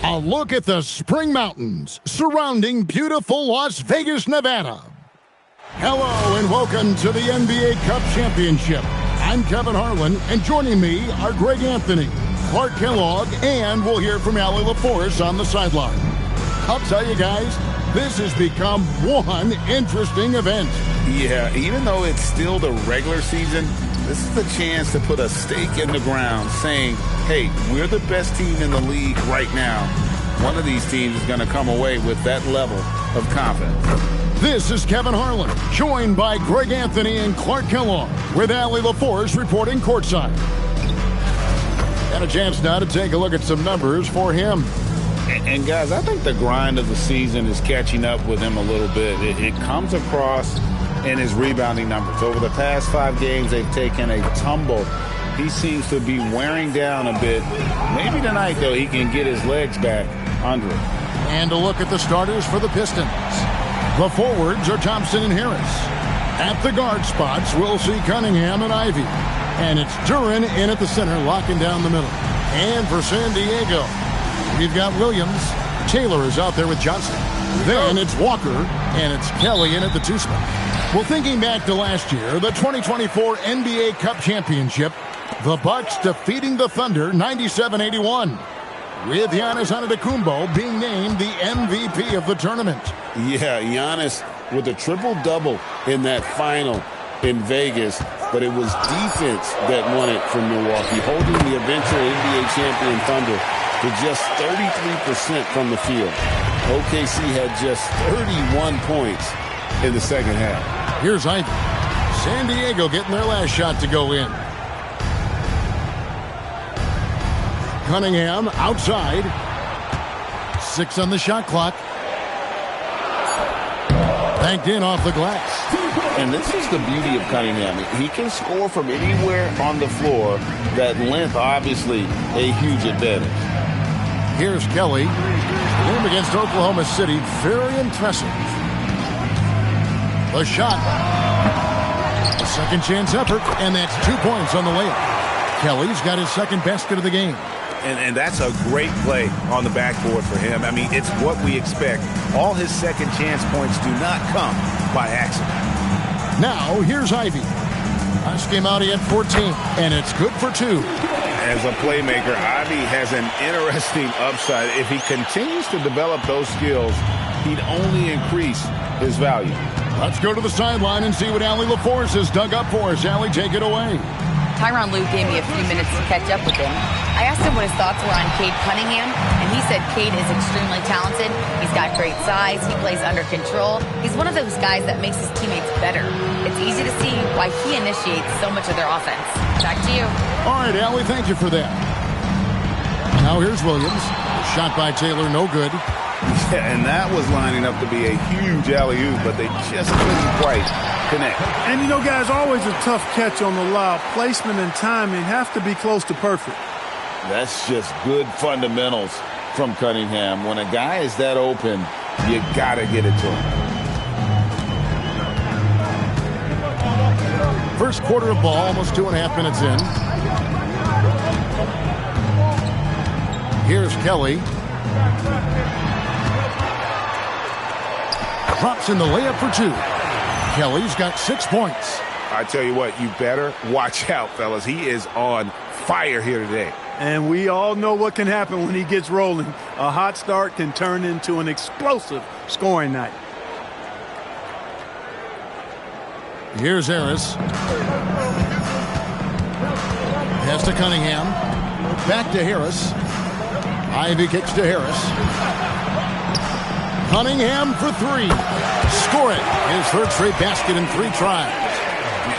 A look at the spring mountains surrounding beautiful Las Vegas, Nevada. Hello and welcome to the NBA Cup Championship. I'm Kevin Harlan, and joining me are Greg Anthony, Clark Kellogg, and we'll hear from Allie LaForce on the sideline. I'll tell you guys, this has become one interesting event. Yeah, even though it's still the regular season, this is the chance to put a stake in the ground saying, hey, we're the best team in the league right now. One of these teams is going to come away with that level of confidence. This is Kevin Harlan, joined by Greg Anthony and Clark Kellogg, with Allie LaForce reporting courtside. Got a chance now to take a look at some numbers for him. And guys, I think the grind of the season is catching up with him a little bit. It comes across in his rebounding numbers. Over the past 5 games, they've taken a tumble. He seems to be wearing down a bit. Maybe tonight, though, he can get his legs back under it. And a look at the starters for the Pistons. The forwards are Thompson and Harris. At the guard spots, we'll see Cunningham and Ivy. And it's Duran in at the center, locking down the middle. And for San Diego, we've got Williams. Taylor is out there with Johnson. Then it's Walker, and it's Kelly in at the 2 spot. Well, thinking back to last year, the 2024 NBA Cup Championship, the Bucks defeating the Thunder 97-81. With Giannis Antetokounmpo being named the MVP of the tournament. Yeah, Giannis with a triple-double in that final in Vegas, but it was defense that won it from Milwaukee, holding the eventual NBA champion Thunder to just 33% from the field. OKC had just 31 points in the second half. Here's Ivy. San Diego getting their last shot to go in. Cunningham outside. 6 on the shot clock. Banked in off the glass. And this is the beauty of Cunningham. He can score from anywhere on the floor. That length, obviously, a huge advantage. Here's Kelly. Game against Oklahoma City, very impressive. The shot. A second chance effort, and that's 2 points on the layup. Kelly's got his second basket of the game. And that's a great play on the backboard for him. I mean, it's what we expect. All his second chance points do not come by accident. Now, here's Ivy. Last game out, he had 14, and it's good for 2. As a playmaker, Ivy has an interesting upside. If he continues to develop those skills, he'd only increase his value. Let's go to the sideline and see what Allie LaForce has dug up for us. Allie, take it away. Tyronn Lue gave me a few minutes to catch up with him. I asked him what his thoughts were on Cade Cunningham, and he said Cade is extremely talented. He's got great size. He plays under control. He's one of those guys that makes his teammates better. It's easy to see why he initiates so much of their offense. Back to you. All right, Allie, thank you for that. Now here's Williams. Shot by Taylor, no good. Yeah, and that was lining up to be a huge alley-oop, but they just couldn't quite connect. And, you know, guys, always a tough catch on the lob. Placement and timing have to be close to perfect. That's just good fundamentals from Cunningham. When a guy is that open, you got to get it to him. First quarter of ball, almost 2.5 minutes in. Here's Kelly. Drops in the layup for 2. Kelly's got 6 points. I tell you what, you better watch out, fellas. He is on fire here today. And we all know what can happen when he gets rolling. A hot start can turn into an explosive scoring night. Here's Harris. Pass to Cunningham. Back to Harris. Ivy kicks to Harris. Cunningham for 3. Score it. His third straight basket in 3 tries.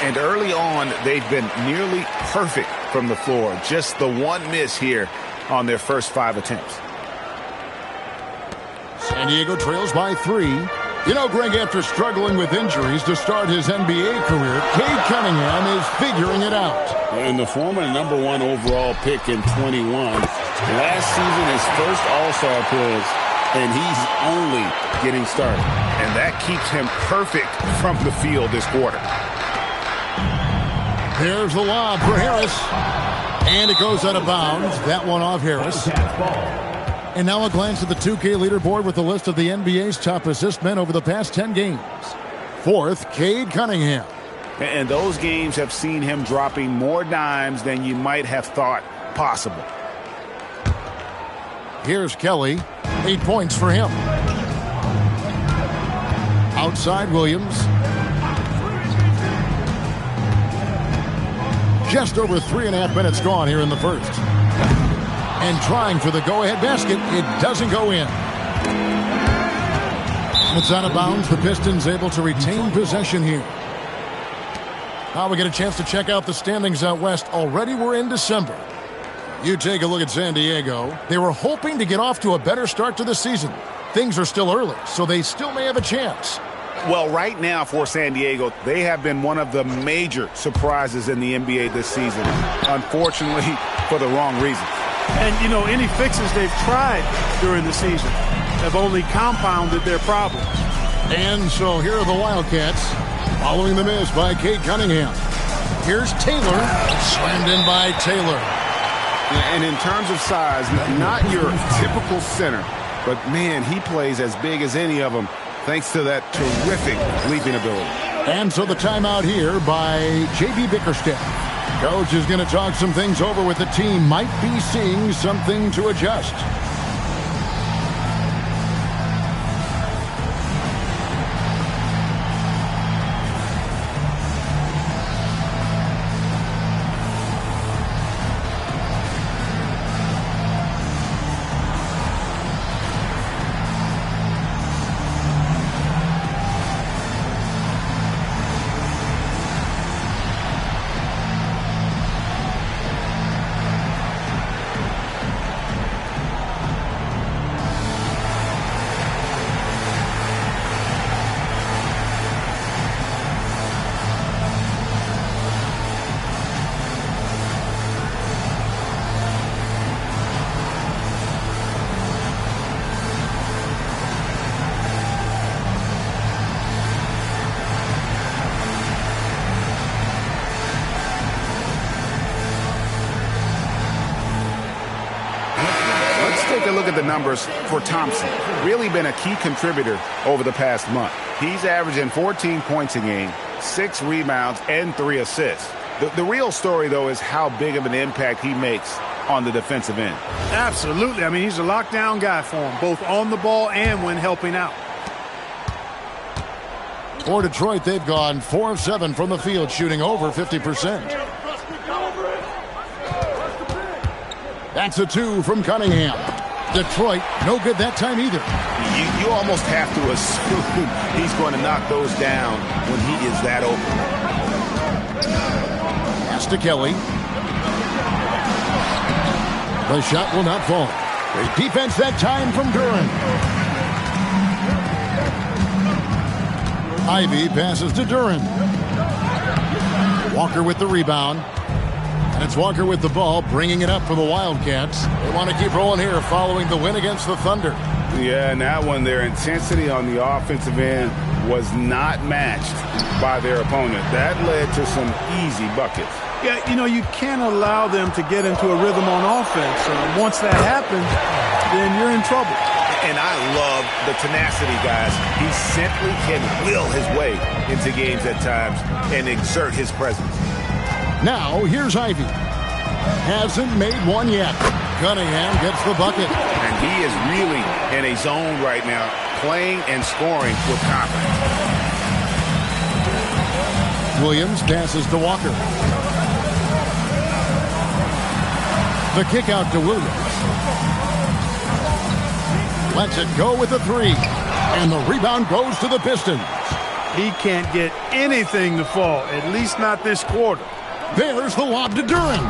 And early on, they've been nearly perfect from the floor. Just the one miss here on their first 5 attempts. San Diego trails by 3. You know, Greg, after struggling with injuries to start his NBA career, Cade Cunningham is figuring it out. And the former #1 overall pick in 21. Last season, his first All-Star appearance, and he's only getting started. And that keeps him perfect from the field this quarter. Here's the lob for Harris. And it goes out of bounds. That one off Harris. And now a glance at the 2K leaderboard with a list of the NBA's top assist men over the past 10 games. Fourth, Cade Cunningham. And those games have seen him dropping more dimes than you might have thought possible. Here's Kelly. 8 points for him. Outside Williams. Just over 3.5 minutes gone here in the first. And trying for the go-ahead basket. It doesn't go in. It's out of bounds. The Pistons able to retain possession here. Now we get a chance to check out the standings out west. Already we're in December. You take a look at San Diego. They were hoping to get off to a better start to the season. Things are still early, so they still may have a chance. Well, right now for San Diego, they have been one of the major surprises in the NBA this season. Unfortunately, for the wrong reasons. And, you know, any fixes they've tried during the season have only compounded their problems. And so here are the Wildcats following the miss by Cade Cunningham. Here's Taylor. Slammed in by Taylor. And in terms of size, not your typical center, but, man, he plays as big as any of them thanks to that terrific leaping ability. And so the timeout here by J.B. Bickerstaff. Coach is going to talk some things over with the team. Might be seeing something to adjust. Take a look at the numbers for Thompson. Really been a key contributor over the past month. He's averaging 14 points a game, 6 rebounds, and 3 assists. The real story, though, is how big of an impact he makes on the defensive end. Absolutely. I mean, he's a lockdown guy for him, both on the ball and when helping out. For Detroit, they've gone 4 of 7 from the field, shooting over 50%. That's a 2 from Cunningham. Detroit, no good that time either. You almost have to assume he's going to knock those down when he is that open. Pass to Kelly. The shot will not fall. Great defense that time from Duran. Ivy passes to Duran. Walker with the rebound. And it's Walker with the ball, bringing it up for the Wildcats. They want to keep rolling here following the win against the Thunder. Yeah, and that one, their intensity on the offensive end was not matched by their opponent. That led to some easy buckets. Yeah, you know, you can't allow them to get into a rhythm on offense. Once that happens, then you're in trouble. And I love the tenacity, guys. He simply can will his way into games at times and exert his presence. Now, here's Ivy. Hasn't made one yet. Cunningham gets the bucket. And he is really in a zone right now, playing and scoring with confidence. Williams passes to Walker. The kick out to Williams. Lets it go with a 3. And the rebound goes to the Pistons. He can't get anything to fall, at least not this quarter. There's the lob to Duran.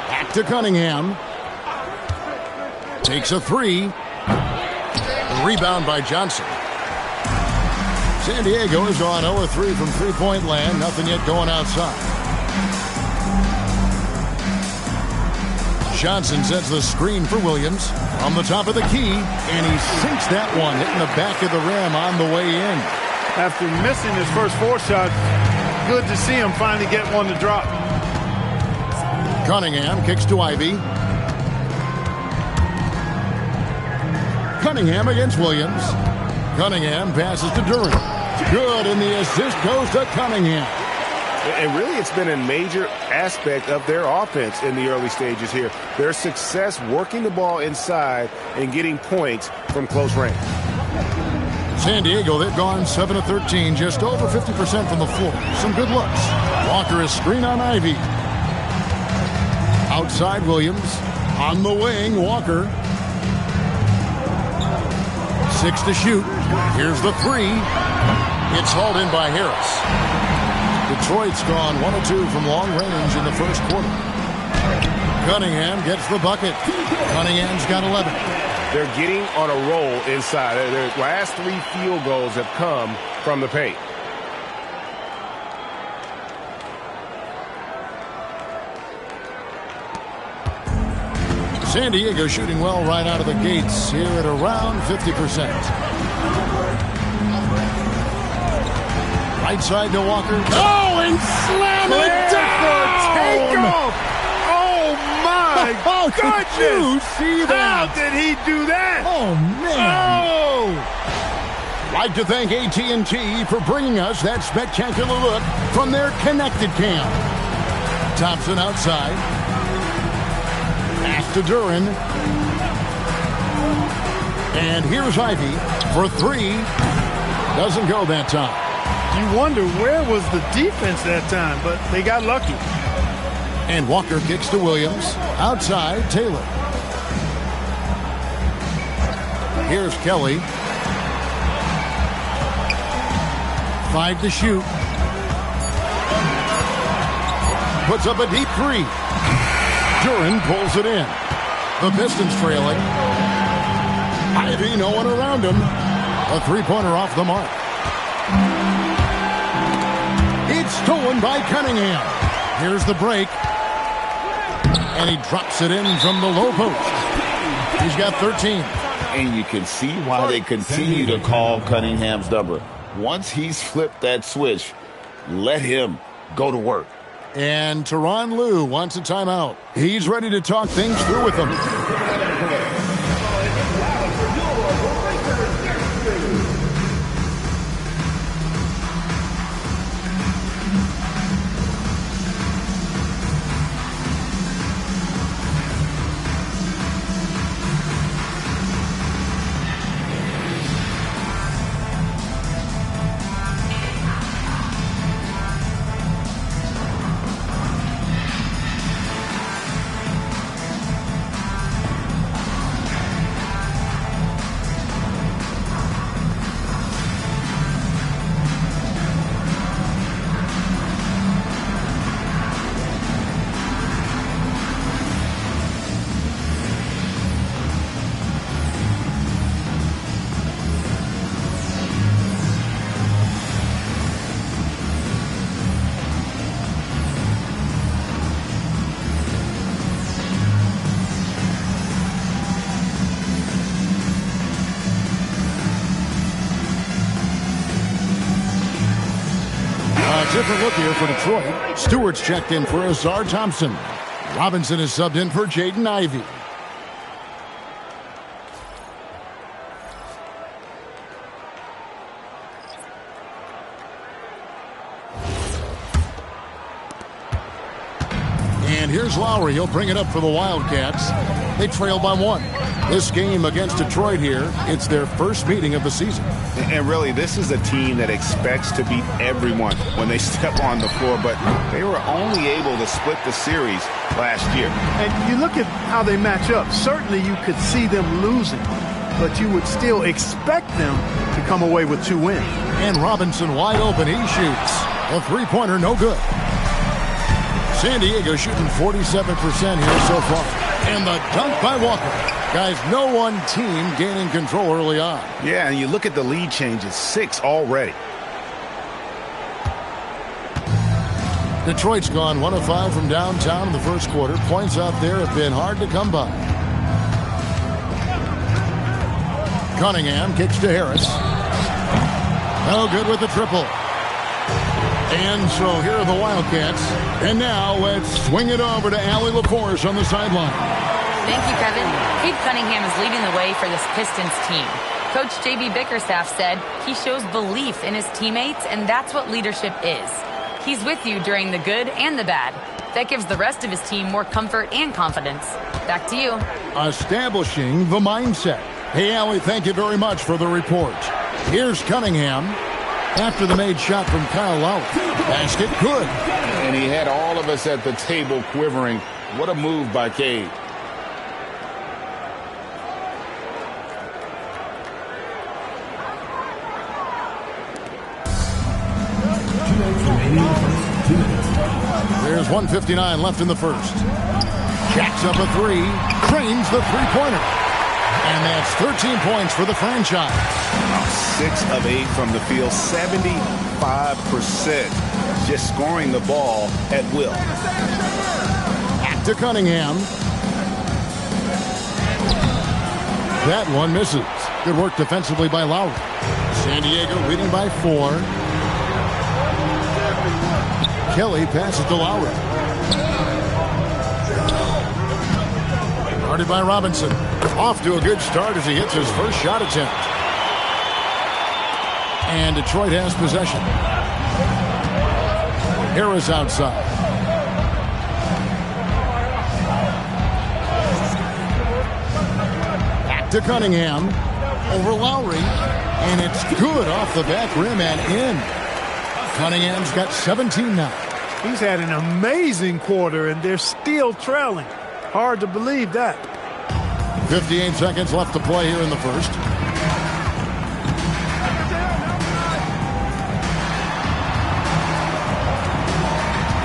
Back to Cunningham. Takes a 3. Rebound by Johnson. San Diego is on 0-3 from three-point land. Nothing yet going outside. Johnson sets the screen for Williams on the top of the key, and he sinks that one, hitting the back of the rim on the way in. After missing his first 4 shots, good to see him finally get one to drop. Cunningham kicks to Ivy. Cunningham against Williams. Cunningham passes to Duren. Good, and the assist goes to Cunningham. And really, it's been a major aspect of their offense in the early stages here. Their success working the ball inside and getting points from close range. San Diego, they've gone 7 of 13, just over 50% from the floor. Some good looks. Walker is screen on Ivy. Outside Williams. On the wing, Walker. 6 to shoot. Here's the 3. It's hauled in by Harris. Detroit's gone 1 of 2 from long range in the first quarter. Cunningham gets the bucket. Cunningham's got 11. They're getting on a roll inside. Their last 3 field goals have come from the paint. San Diego shooting well right out of the gates here at around 50%. Right side to Walker. Oh, and slam it down! Takeoff! Oh, my goodness! Did you see that? How did he do that? Oh, man. Oh! Like to thank AT&T for bringing us that spectacular look from their connected cam. Thompson outside. Pass to Duren. And here's Ivy for 3. Doesn't go that time. You wonder where was the defense that time, but they got lucky. And Walker kicks to Williams. Outside, Taylor. Here's Kelly. 5 to shoot. Puts up a deep 3. Duren pulls it in. The Pistons trailing. Ivy, no one around him. A 3-pointer off the mark. It's stolen by Cunningham. Here's the break. And he drops it in from the low post. He's got 13. And you can see why they continue to call Cunningham's number. Once he's flipped that switch, let him go to work. And Tyronn Lue wants a timeout. He's ready to talk things through with them. Different look here for Detroit. Stewart's checked in for Azar Thompson. Robinson is subbed in for Jaden Ivey. And here's Lowry. He'll bring it up for the Wildcats. They trail by 1. This game against Detroit here, it's their first meeting of the season. And really, this is a team that expects to beat everyone when they step on the floor, but they were only able to split the series last year. And you look at how they match up. Certainly you could see them losing, but you would still expect them to come away with 2 wins. And Robinson wide open. He shoots. A 3-pointer, no good. San Diego shooting 47% here so far. And the dunk by Walker. Guys, no one team gaining control early on. Yeah, and you look at the lead changes, 6 already. Detroit's gone 1 of 5 from downtown in the first quarter. Points out there have been hard to come by. Cunningham kicks to Harris. No good with the triple. And so here are the Wildcats. And now let's swing it over to Allie LaForce on the sideline. Thank you, Kevin. Cade Cunningham is leading the way for this Pistons team. Coach J.B. Bickerstaff said he shows belief in his teammates, and that's what leadership is. He's with you during the good and the bad. That gives the rest of his team more comfort and confidence. Back to you. Establishing the mindset. Hey, Allie, thank you very much for the report. Here's Cunningham after the made shot from Kyle Lowry. Basket good. And he had all of us at the table quivering. What a move by Cade. There's 1:59 left in the first. Jacks up a three. Trains the three-pointer. And that's 13 points for the franchise. 6 of 8 from the field, 75%. Just scoring the ball at will. Back to Cunningham. That one misses. Good work defensively by Lowry. San Diego leading by 4. Kelly passes to Lowry. Guarded by Robinson. Off to a good start as he hits his first shot attempt. And Detroit has possession. Harris outside. Back to Cunningham. Over Lowry. And it's good off the back rim and in. Cunningham's got 17 now. He's had an amazing quarter, and they're still trailing. Hard to believe that. 58 seconds left to play here in the first.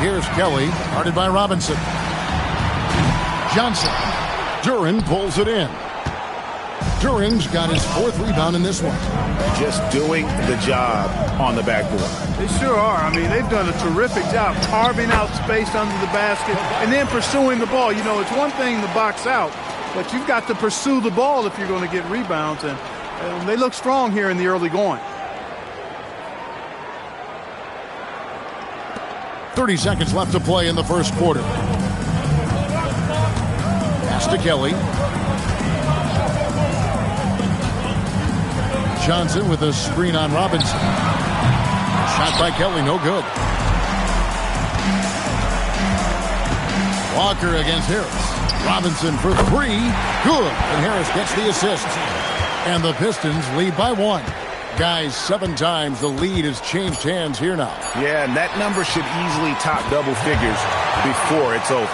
Here's Kelly, guarded by Robinson. Johnson. Duren pulls it in. Duren's got his 4th rebound in this one. Just doing the job on the backboard. They sure are. I mean, they've done a terrific job carving out space under the basket and then pursuing the ball. You know, it's one thing to box out, but you've got to pursue the ball if you're going to get rebounds, and they look strong here in the early going. 30 seconds left to play in the first quarter. Pass to Kelly. Johnson with a screen on Robinson. Shot by Kelly, no good. Walker against Harris. Robinson for 3, good. And Harris gets the assist. And the Pistons lead by 1. Guys, 7 times the lead has changed hands here now. Yeah, and that number should easily top double figures before it's over.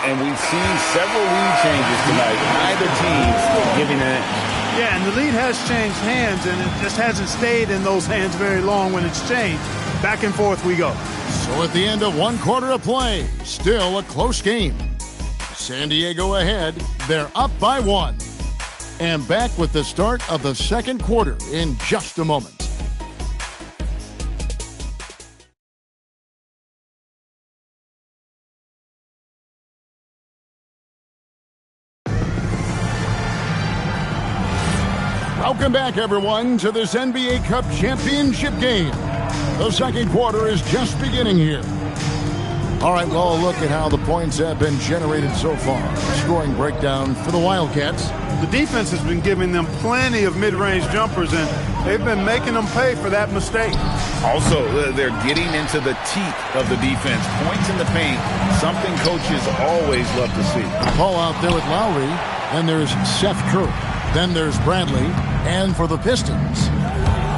And we've seen several lead changes tonight. Neither team giving an inch. Yeah, and the lead has changed hands, and it just hasn't stayed in those hands very long when it's changed. Back and forth we go. So at the end of 1 quarter of play, still a close game. San Diego ahead. They're up by 1. And back with the start of the second quarter in just a moment. Welcome back, everyone, to this NBA Cup championship game. The second quarter is just beginning here. All right, well, look at how the points have been generated so far. Scoring breakdown for the Wildcats. The defense has been giving them plenty of mid-range jumpers, and they've been making them pay for that mistake. Also, they're getting into the teeth of the defense. Points in the paint, something coaches always love to see. Paul out there with Lowry. Then there's Seth Curry. Then there's Bradley. And for the Pistons,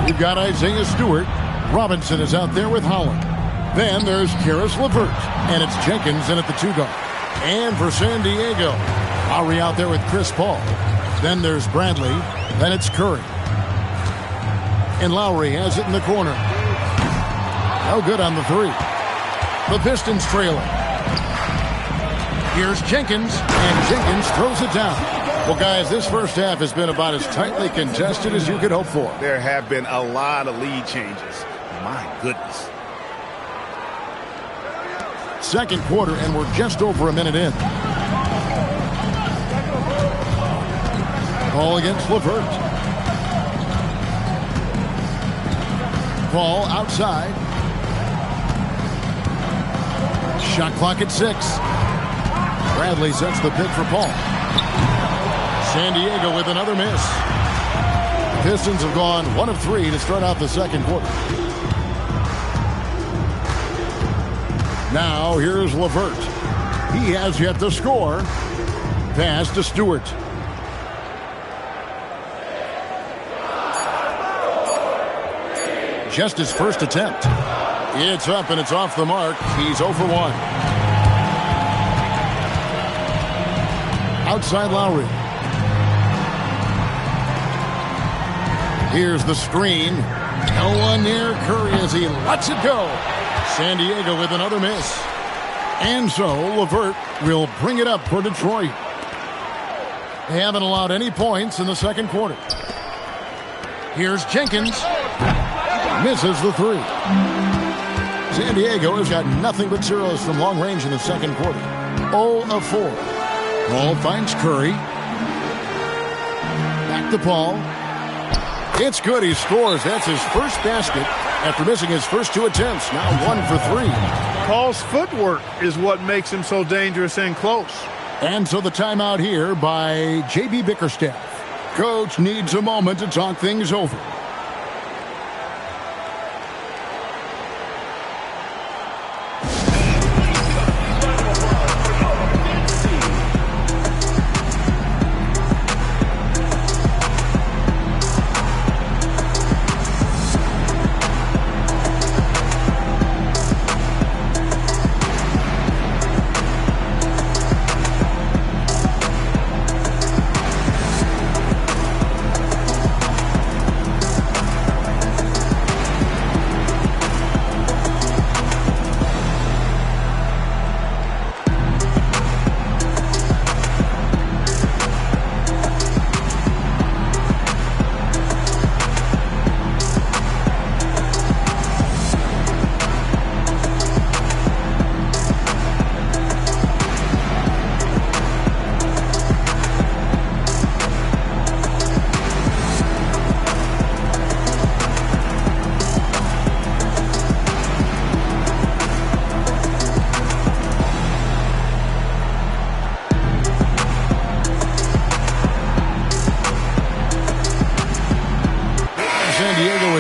we've got Isaiah Stewart. Robinson is out there with Holland. Then there's Karis LeVert. And it's Jenkins in at the 2-guard. And for San Diego, Lowry out there with Chris Paul. Then there's Bradley. Then it's Curry. And Lowry has it in the corner. No good on the 3. The Pistons trailing. Here's Jenkins. And Jenkins throws it down. Well, guys, this first half has been about as tightly contested as you could hope for. There have been a lot of lead changes. My goodness. Second quarter, and we're just over a minute in. Ball against LeVert. Ball outside. Shot clock at 6. Bradley sets the pick for Paul. San Diego with another miss. Pistons have gone 1 of 3 to start out the second quarter. Now here's LeVert. He has yet to score. Pass to Stewart. Just his first attempt. It's up and it's off the mark. He's 0 for 1. Outside Lowry. Here's the screen. No one near Curry as he lets it go. San Diego with another miss. And so LeVert will bring it up for Detroit. They haven't allowed any points in the second quarter. Here's Jenkins. Misses the 3. San Diego has got nothing but zeros from long range in the second quarter. 0 of 4. Paul finds Curry. Back to Paul. It's good. He scores. That's his first basket after missing his first 2 attempts. Now 1 for 3. Paul's footwork is what makes him so dangerous and close. And so the timeout here by J.B. Bickerstaff. Coach needs a moment to talk things over.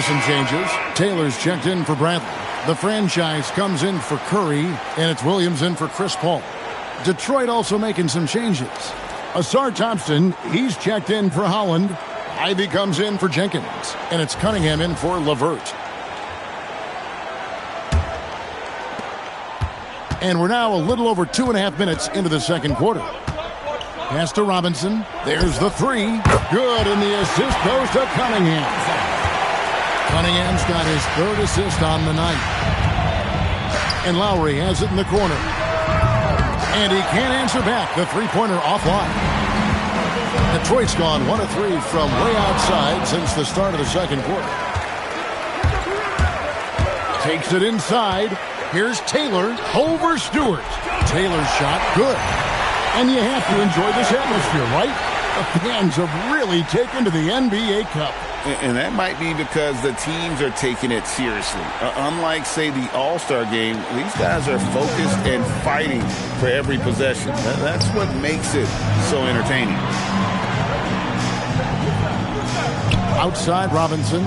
Some changes. Taylor's checked in for Bradley. The franchise comes in for Curry, and it's Williams in for Chris Paul. Detroit also making some changes. Asar Thompson, he's checked in for Holland. Ivy comes in for Jenkins, and it's Cunningham in for LeVert. And we're now a little over 2.5 minutes into the second quarter. Pass to Robinson. There's the 3. Good, and the assist goes to Cunningham. Cunningham's got his 3rd assist on the night. And Lowry has it in the corner. And he can't answer back. The 3-pointer offline. Detroit's gone 1 of 3 from way outside since the start of the second quarter. Takes it inside. Here's Taylor over Stewart. Taylor's shot, good. And you have to enjoy this atmosphere, right? The fans have really taken to the NBA Cup. And that might be because the teams are taking it seriously. Unlike, say, the All-Star game, these guys are focused and fighting for every possession. That's what makes it so entertaining. Outside Robinson.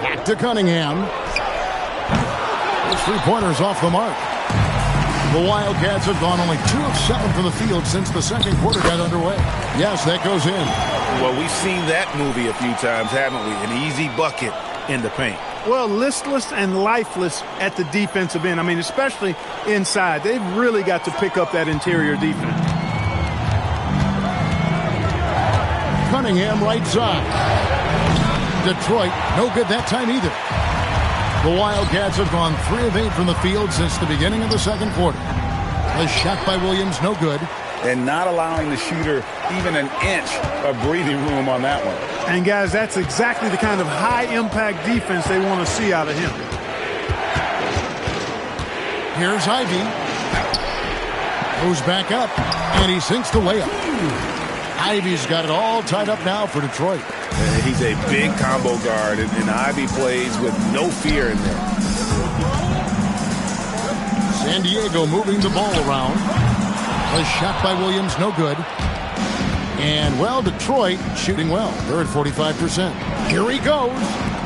Back to Cunningham. His 3-pointer's off the mark. The Wildcats have gone only 2 of 7 from the field since the second quarter got underway. Yes, that goes in. Well, we've seen that movie a few times, haven't we? An easy bucket in the paint. Well, listless and lifeless at the defensive end. I mean, especially inside. They've really got to pick up that interior defense. Cunningham right side. Detroit, no good that time either. The Wildcats have gone 3 of 8 from the field since the beginning of the second quarter. The shot by Williams, no good. And not allowing the shooter even an inch of breathing room on that one. And, guys, that's exactly the kind of high-impact defense they want to see out of him. Here's Ivy. Goes back up, and he sinks the layup. Ivy's got it all tied up now for Detroit. He's a big combo guard, and Ivy plays with no fear in there. San Diego moving the ball around. A shot by Williams, no good. And, well, Detroit shooting well. They're at 45%. Here he goes.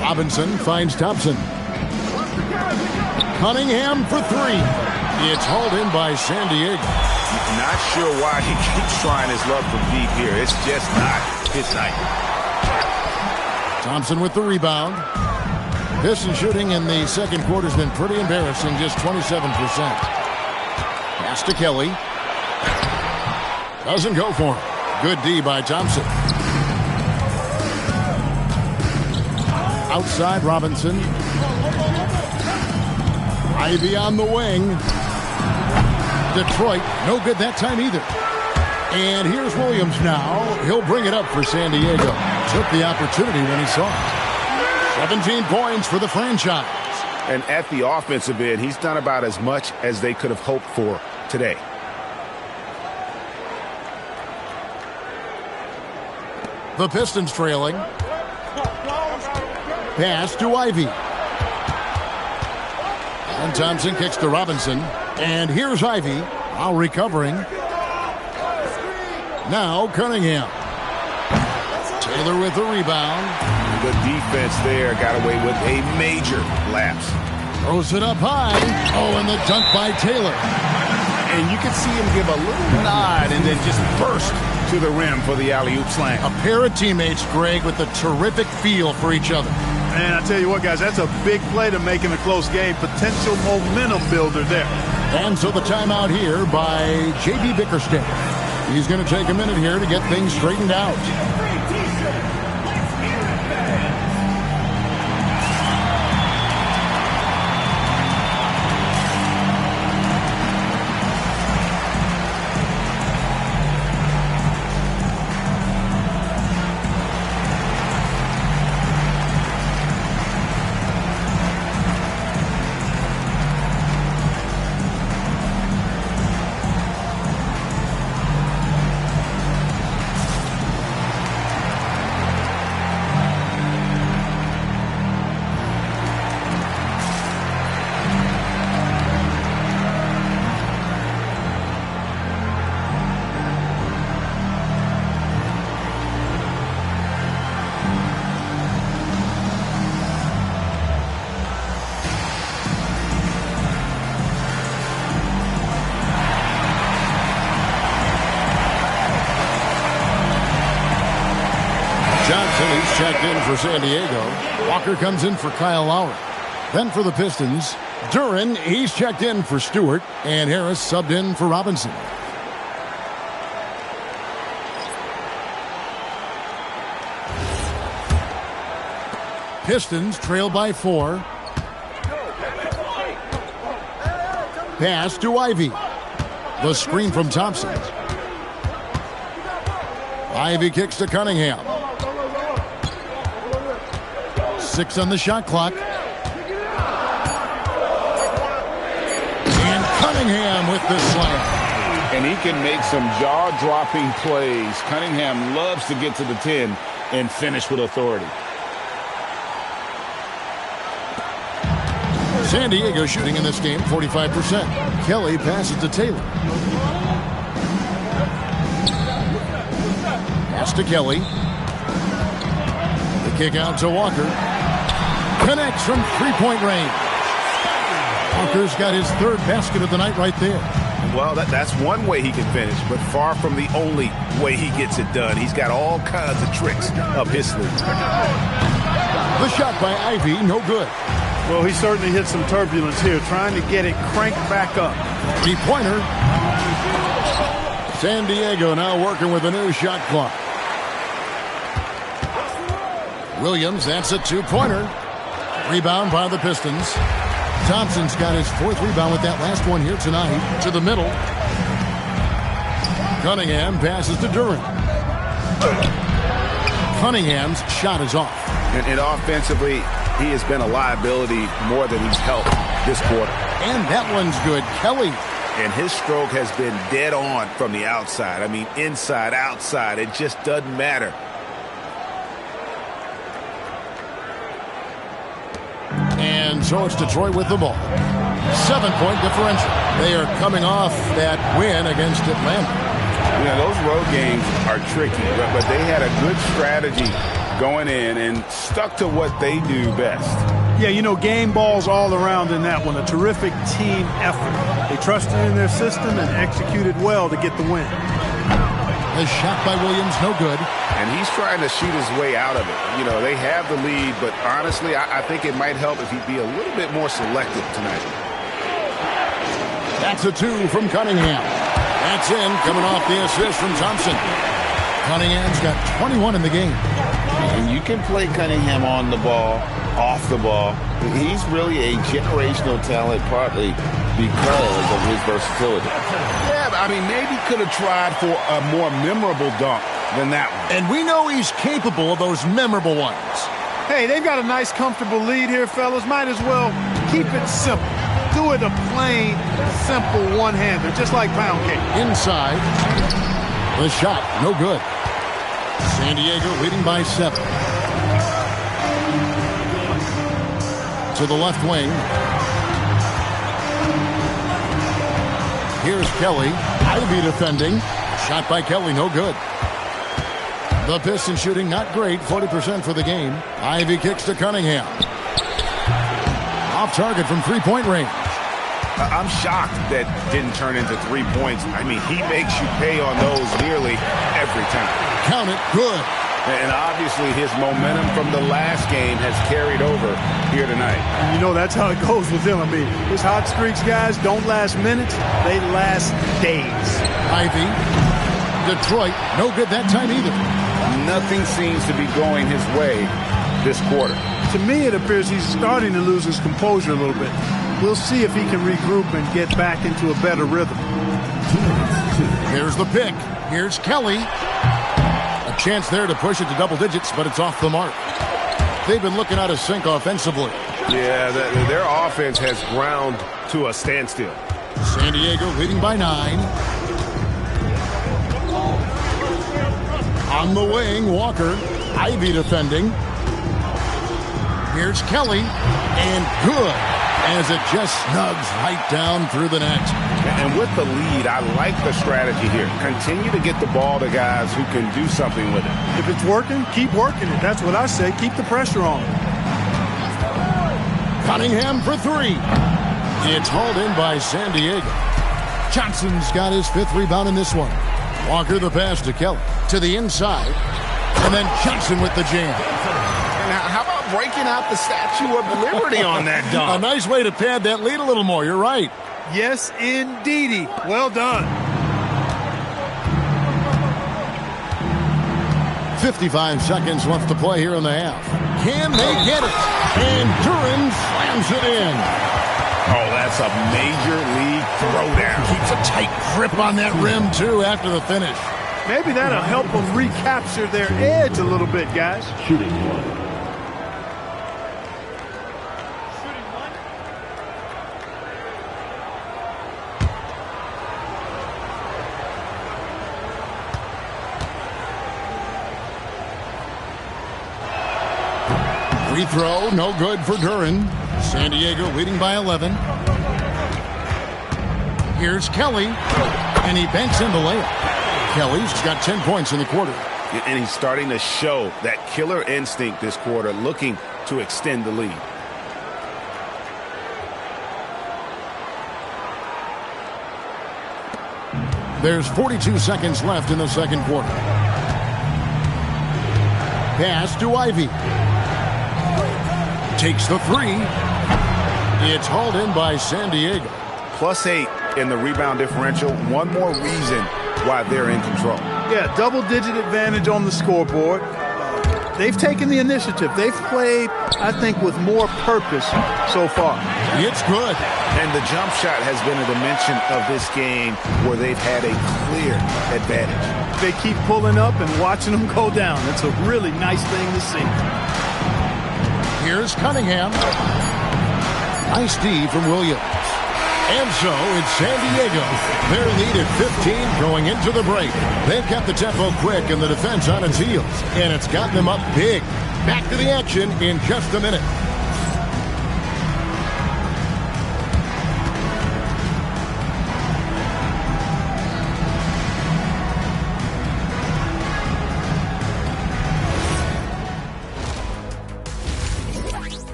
Robinson finds Thompson. Cunningham for three. It's hauled in by San Diego. Not sure why he keeps trying his luck from deep here. It's just not his night. Thompson with the rebound. Pistons shooting in the second quarter has been pretty embarrassing, just 27%. Pass to Kelly. Doesn't go for him. Good D by Thompson. Outside Robinson. Ivy on the wing. Detroit, no good that time either. And here's Williams now. He'll bring it up for San Diego. Took the opportunity when he saw it. 17 points for the franchise. And at the offensive end, he's done about as much as they could have hoped for today. The Pistons trailing. Pass to Ivy. And Thompson kicks to Robinson. And here's Ivy, now recovering. Now Cunningham. Taylor with the rebound. The defense there got away with a major lapse. Throws it up high. Oh, and the dunk by Taylor. And you can see him give a little nod and then just burst to the rim for the alley-oop slam. A pair of teammates, Greg, with a terrific feel for each other. And I tell you what, guys, that's a big play to make in a close game. Potential momentum builder there. And so the timeout here by J.B. Bickerstaff. He's going to take a minute here to get things straightened out. He's checked in for San Diego. Walker comes in for Kyle Lowry. Then for the Pistons, Duren, he's checked in for Stewart. And Harris subbed in for Robinson. Pistons trail by 4. Pass to Ivy. The screen from Thompson. Ivy kicks to Cunningham. 6 on the shot clock. And Cunningham with the slam. And he can make some jaw-dropping plays. Cunningham loves to get to the 10 and finish with authority. San Diego shooting in this game 45%. Kelly passes to Taylor. Pass to Kelly. The kick out to Walker. Connects from three-point range. Walker's got his 3rd basket of the night right there. Well, that's one way he can finish, but far from the only way he gets it done. He's got all kinds of tricks up his sleeve. The shot by Ivy, no good. Well, he certainly hit some turbulence here, trying to get it cranked back up. 3-pointer. San Diego now working with a new shot clock. Williams, that's a 2-pointer. Rebound by the Pistons. Thompson's got his 4th rebound with that last one here tonight. To the middle. Cunningham passes to Duren. Cunningham's shot is off. And offensively, he has been a liability more than he's helped this quarter. And that one's good. Kelly. And his stroke has been dead on from the outside. I mean, inside, outside. It just doesn't matter. And so it's Detroit with the ball. 7-point differential. They are coming off that win against Atlanta. You know, those road games are tricky, but they had a good strategy going in and stuck to what they do best. Yeah, you know, game balls all around in that one. A terrific team effort. They trusted in their system and executed well to get the win. The shot by Williams, no good. And he's trying to shoot his way out of it. You know, they have the lead, but honestly, I think it might help if he'd be a little bit more selective tonight. That's a 2 from Cunningham. That's in, coming off the assist from Thompson. Cunningham's got 21 in the game. And you can play Cunningham on the ball, off the ball. He's really a generational talent, partly because of his versatility. Yeah, I mean, maybe could have tried for a more memorable dunk than that one. And we know he's capable of those memorable ones. Hey, they've got a nice, comfortable lead here, fellas. Might as well keep it simple. Do it a plain, simple one-hander, just like pound cake. Inside. The shot, no good. San Diego leading by 7. To the left wing. Here's Kelly. Ivy defending. Shot by Kelly, no good. The Pistons shooting not great, 40% for the game. Ivy kicks to Cunningham. Off target from three-point range. I'm shocked that didn't turn into 3 points. I mean, he makes you pay on those nearly every time. Count it, good. And obviously his momentum from the last game has carried over here tonight. And you know, that's how it goes with him. I mean, his hot streaks, guys, don't last minutes. They last days. Ivy. Detroit, no good that time either. Nothing seems to be going his way this quarter. To me, it appears he's starting to lose his composure a little bit. We'll see if he can regroup and get back into a better rhythm. Here's the pick. Here's Kelly. A chance there to push it to double digits, but it's off the mark. They've been looking out of sync offensively. Yeah, their offense has ground to a standstill. San Diego leading by 9. On the wing, Walker. Ivy defending. Here's Kelly. And good, as it just snugs right down through the net. And with the lead, I like the strategy here. Continue to get the ball to guys who can do something with it. If it's working, keep working it. That's what I say. Keep the pressure on. Cunningham for 3. It's hauled in by San Diego. Johnson's got his 5th rebound in this one. Walker the pass to Kelly. To the inside. And then Johnson with the jam. Now, how about breaking out the Statue of Liberty on that dunk? A nice way to pad that lead a little more. You're right. Yes, indeedy. Well done. 55 seconds left to play here in the half. Can they get it? And Duran slams it in. Oh, that's a major league throwdown. Keeps a tight grip on that rim, too, after the finish. Maybe that'll help them recapture their edge a little bit, guys. Shooting 1. Free throw, no good for Duran. San Diego leading by 11. Here's Kelly, and he banks in the layup. Kelly's got 10 points in the quarter. And he's starting to show that killer instinct this quarter, looking to extend the lead. There's 42 seconds left in the second quarter. Pass to Ivy. Takes the 3. It's hauled in by San Diego. +8 in the rebound differential. One more reason why they're in control. Yeah, double-digit advantage on the scoreboard. They've taken the initiative. They've played, I think, with more purpose so far. It's good. And the jump shot has been a dimension of this game where they've had a clear advantage. They keep pulling up and watching them go down. It's a really nice thing to see. Here's Cunningham. Nice D from Williams. And so it's San Diego. Their lead at 15 going into the break. They've kept the tempo quick and the defense on its heels. And it's gotten them up big. Back to the action in just a minute.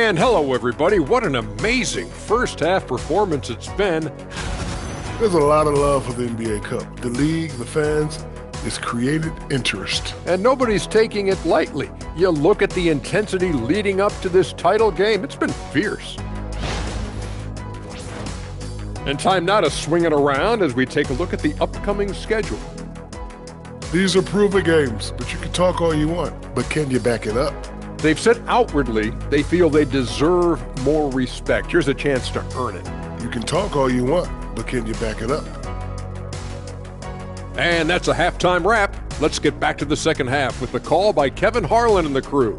And hello, everybody. What an amazing first-half performance it's been. There's a lot of love for the NBA Cup. The league, the fans, it's created interest. And nobody's taking it lightly. You look at the intensity leading up to this title game, it's been fierce. And time now to swing it around as we take a look at the upcoming schedule. These are proven games, but you can talk all you want, but can you back it up? They've said outwardly they feel they deserve more respect. Here's a chance to earn it. You can talk all you want, but can you back it up? And that's a halftime wrap. Let's get back to the second half with the call by Kevin Harlan and the crew.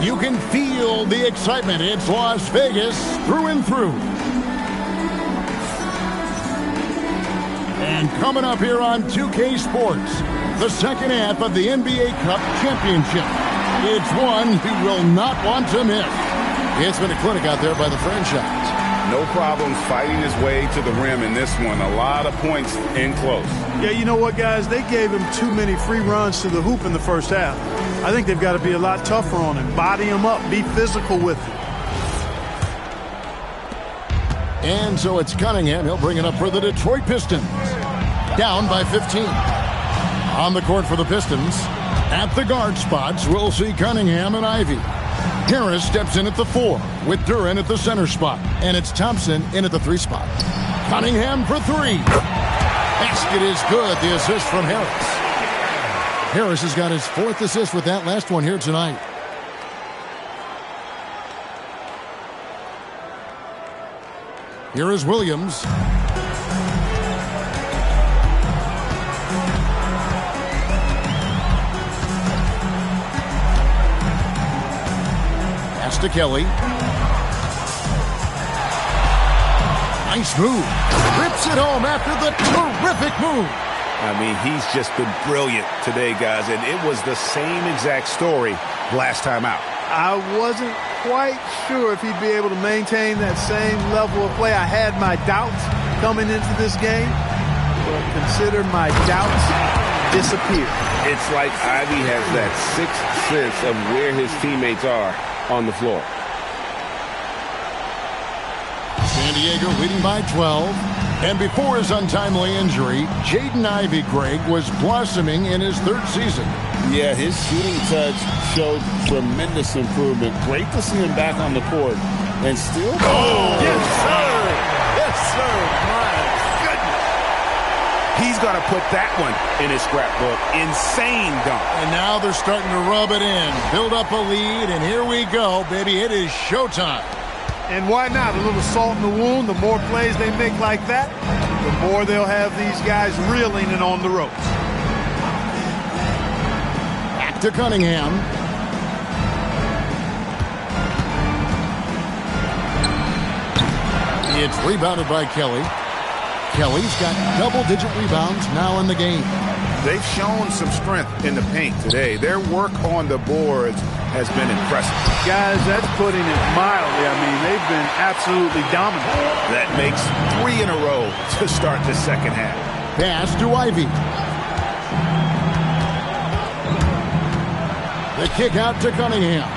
You can feel the excitement. It's Las Vegas through and through. And coming up here on 2K Sports, the second half of the NBA Cup Championship. It's one you will not want to miss. It's been a clinic out there by the franchise. No problems fighting his way to the rim in this one. A lot of points in close. Yeah, you know what, guys? They gave him too many free runs to the hoop in the first half. I think they've got to be a lot tougher on him. Body him up. Be physical with him. And so it's Cunningham. He'll bring it up for the Detroit Pistons. Down by 15. On the court for the Pistons, at the guard spots, we'll see Cunningham and Ivy. Harris steps in at the 4, with Duren at the center spot. And it's Thompson in at the 3 spot. Cunningham for 3. Basket is good. The assist from Harris. Harris has got his 4th assist with that last one here tonight. Here is Williams. Pass to Kelly. Nice move. Rips it home after the terrific move. I mean, he's just been brilliant today, guys, and it was the same exact story last time out. I wasn't quite sure if he'd be able to maintain that same level of play. I had my doubts coming into this game, but consider my doubts disappeared. It's like Ivy has that sixth sense of where his teammates are on the floor. San Diego leading by 12. And before his untimely injury, Jaden Ivey, Greg, was blossoming in his 3rd season. Yeah, his shooting touch showed tremendous improvement. Great to see him back on the court. And still... Oh! Yes, sir! Yes, sir! My goodness! He's going to put that one in his scrapbook. Insane dunk. And now they're starting to rub it in. Build up a lead, and here we go, baby. It is showtime. And why not? A little salt in the wound. The more plays they make like that, the more they'll have these guys reeling and on the ropes. Back to Cunningham. It's rebounded by Kelly. Kelly's got double-digit rebounds now in the game. They've shown some strength in the paint today. Their work on the boards has been impressive. Guys, that's putting it mildly. I mean, they've been absolutely dominant. That makes 3 in a row to start the second half. Pass to Ivy. The kick out to Cunningham.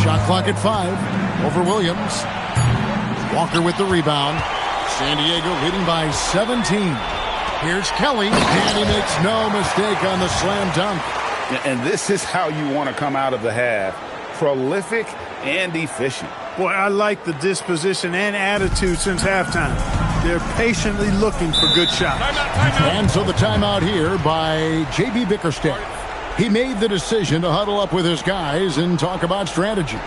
Shot clock at 5 over Williams. Walker with the rebound. San Diego leading by 17. Here's Kelly, and he makes no mistake on the slam dunk. And this is how you want to come out of the half. Prolific and efficient. Boy, I like the disposition and attitude since halftime. They're patiently looking for good shots. And so the timeout here by J.B. Bickerstaff. He made the decision to huddle up with his guys and talk about strategy.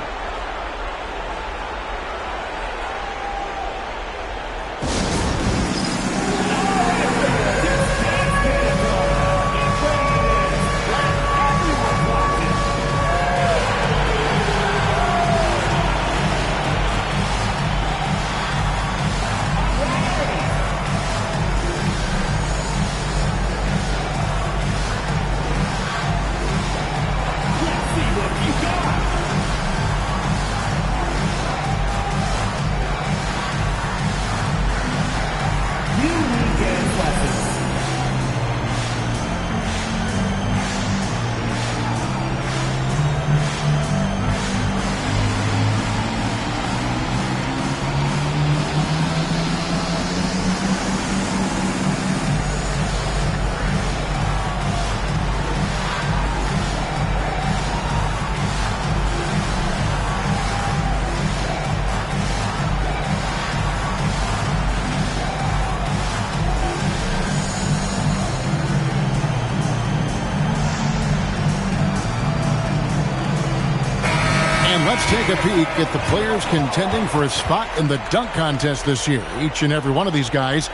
take a peek at the players contending for a spot in the dunk contest this year. Each and every one of these guys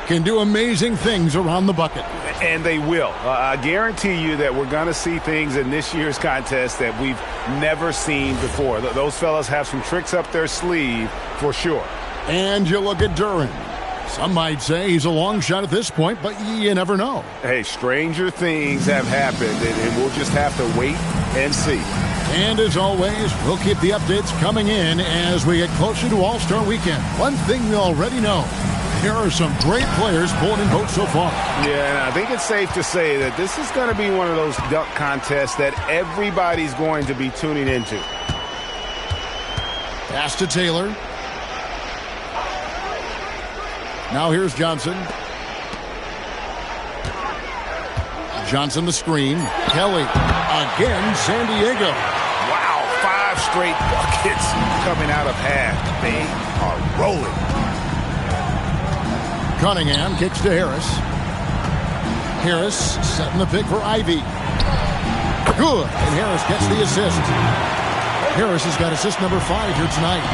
can do amazing things around the bucket. And they will. I guarantee you that we're going to see things in this year's contest that we've never seen before. Those fellas have some tricks up their sleeve for sure. And you look at Duren. Some might say he's a long shot at this point, but you never know. Hey, stranger things have happened, and we'll just have to wait and see. And as always, we'll keep the updates coming in as we get closer to All-Star Weekend. One thing we already know, there are some great players pulling in votes so far. Yeah, and I think it's safe to say that this is going to be one of those dunk contests that everybody's going to be tuning into. Pass to Taylor. Now here's Johnson. Johnson the screen. Kelly. Again, San Diego. Wow, 5 straight buckets coming out of half. They are rolling. Cunningham kicks to Harris. Harris setting the pick for Ivy. Good. And Harris gets the assist. Harris has got assist number 5 here tonight.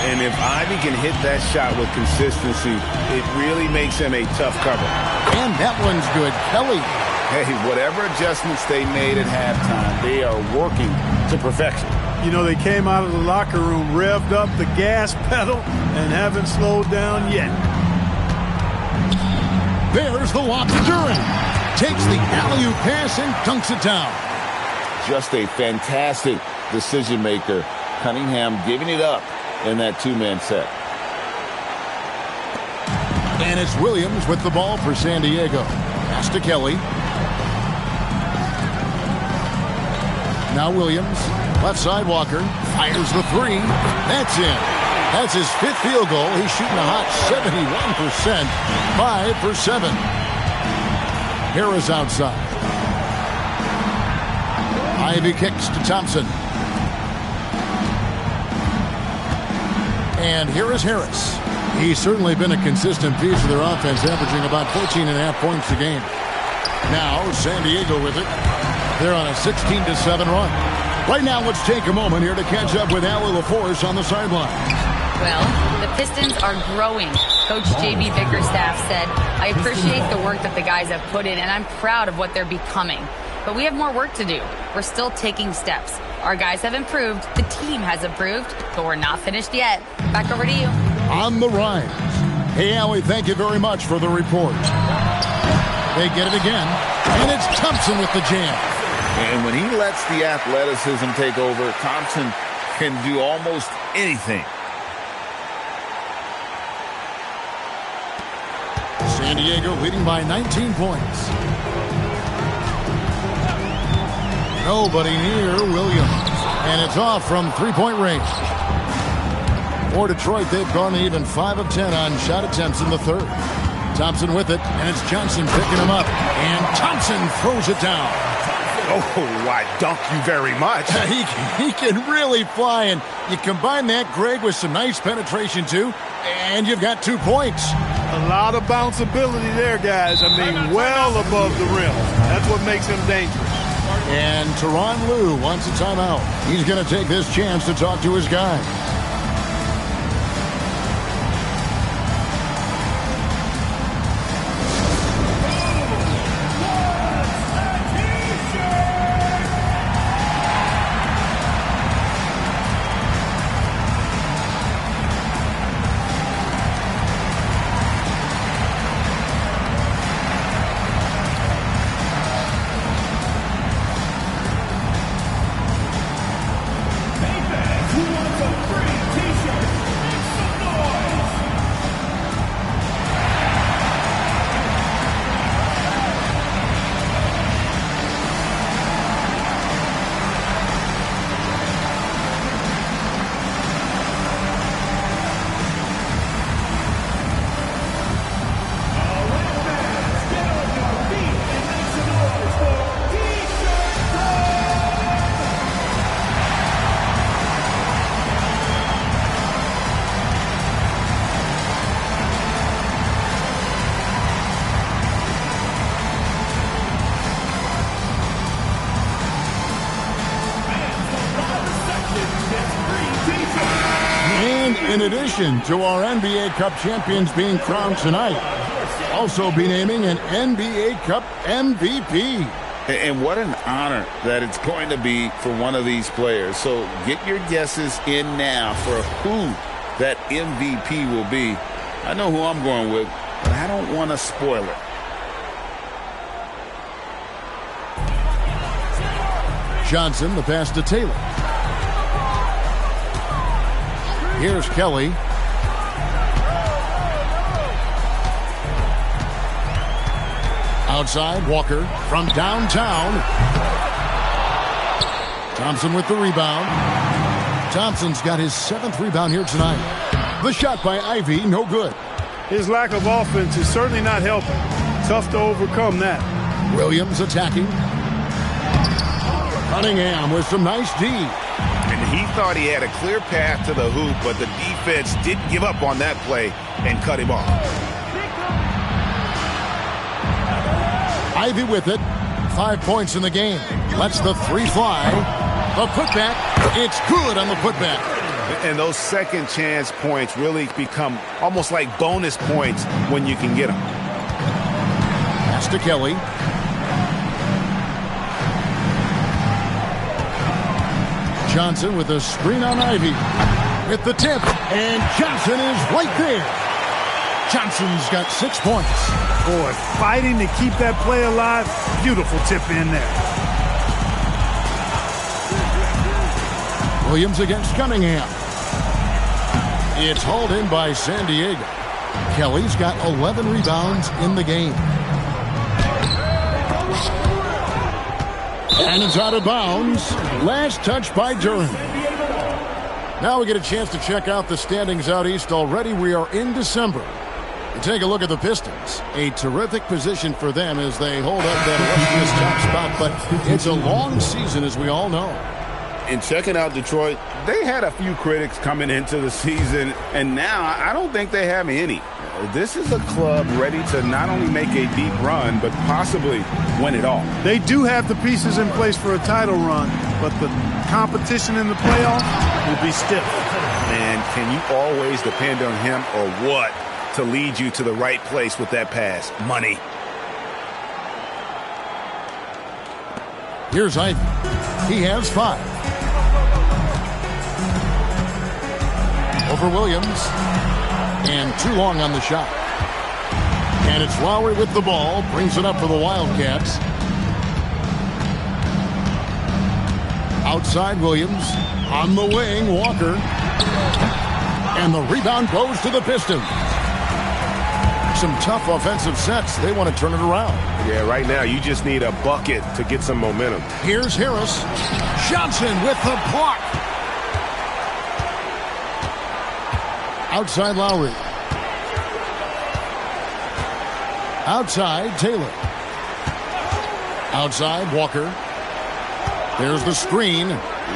And if Ivy can hit that shot with consistency, it really makes him a tough cover. And that one's good. Kelly. Hey, whatever adjustments they made at halftime, they are working to perfection. You know, they came out of the locker room, revved up the gas pedal, and haven't slowed down yet. There's the lob to Duren. Takes the alley-oop pass and dunks it down. Just a fantastic decision maker. Cunningham giving it up in that two-man set. And it's Williams with the ball for San Diego. Pass to Kelly. Now Williams, left side Walker, fires the 3. That's in. That's his 5th field goal. He's shooting a hot 71%. 5 for 7. Harris outside. Ivy kicks to Thompson. And here is Harris. He's certainly been a consistent piece of their offense, averaging about 14.5 points a game. Now San Diego with it. They're on a 16-7 run. Right now, let's take a moment here to catch up with Allie LaForce on the sideline. Well, the Pistons are growing. Coach J.B. Bickerstaff said, I appreciate the work that the guys have put in, and I'm proud of what they're becoming. But we have more work to do. We're still taking steps. Our guys have improved. The team has improved, but we're not finished yet. Back over to you. On the rise. Hey, Allie, thank you very much for the report. They get it again, and it's Thompson with the jam. And when he lets the athleticism take over, Thompson can do almost anything. San Diego leading by 19 points. Nobody near Williams. And it's off from three-point range. For Detroit, they've gone even 5 of 10 on shot attempts in the third. Thompson with it, and it's Johnson picking him up. And Thompson throws it down. Oh, I dunk you very much. He can really fly, and you combine that, Greg, with some nice penetration, too, and you've got 2 points. A lot of bounceability there, guys. I mean, well above the rim. That's what makes him dangerous. And Tyronn Lue wants a timeout. He's going to take this chance to talk to his guy. In addition to our NBA Cup champions being crowned tonight, also be naming an NBA Cup MVP. And what an honor that it's going to be for one of these players. So get your guesses in now for who that MVP will be. I know who I'm going with, but I don't want to spoil it. Johnson, the pass to Taylor. Here's Kelly. Outside, Walker from downtown. Thompson with the rebound. Thompson's got his 7th rebound here tonight. The shot by Ivy, no good. His lack of offense is certainly not helping. Tough to overcome that. Williams attacking. Cunningham with some nice D. And he thought he had a clear path to the hoop, but the defense didn't give up on that play and cut him off. Ivy with it. 5 points in the game. Lets the 3 fly. The putback. It's good on the putback. And those second chance points really become almost like bonus points when you can get them. Pass to Kelly. Johnson with a screen on Ivy. With the tip. And Johnson is right there. Johnson's got 6 points. Boy, fighting to keep that play alive. Beautiful tip in there. Williams against Cunningham. It's hauled in by San Diego. Kelly's got 11 rebounds in the game. And it's out of bounds. Last touch by Duren. Now we get a chance to check out the standings out east already. We are in December. And take a look at the Pistons. A terrific position for them as they hold up that illustrious top spot. But it's a long season, as we all know. And checking out Detroit, They had a few critics coming into the season, and now I don't think they have any. This is a club ready to not only make a deep run, but possibly win it all. They do have the pieces in place for a title run, but the competition in the playoffs will be stiff. And can you always depend on him or what to lead you to the right place with that pass? Money. Here's Ivy. He has 5. Over Williams. And too long on the shot. And it's Lowry with the ball. Brings it up for the Wildcats. Outside Williams. On the wing, Walker. And the rebound goes to the Pistons. Some tough offensive sets. They want to turn it around. Yeah, right now you just need a bucket to get some momentum. Here's Harris. Johnson with the block. Outside Lowry. Outside Taylor. Outside Walker. There's the screen.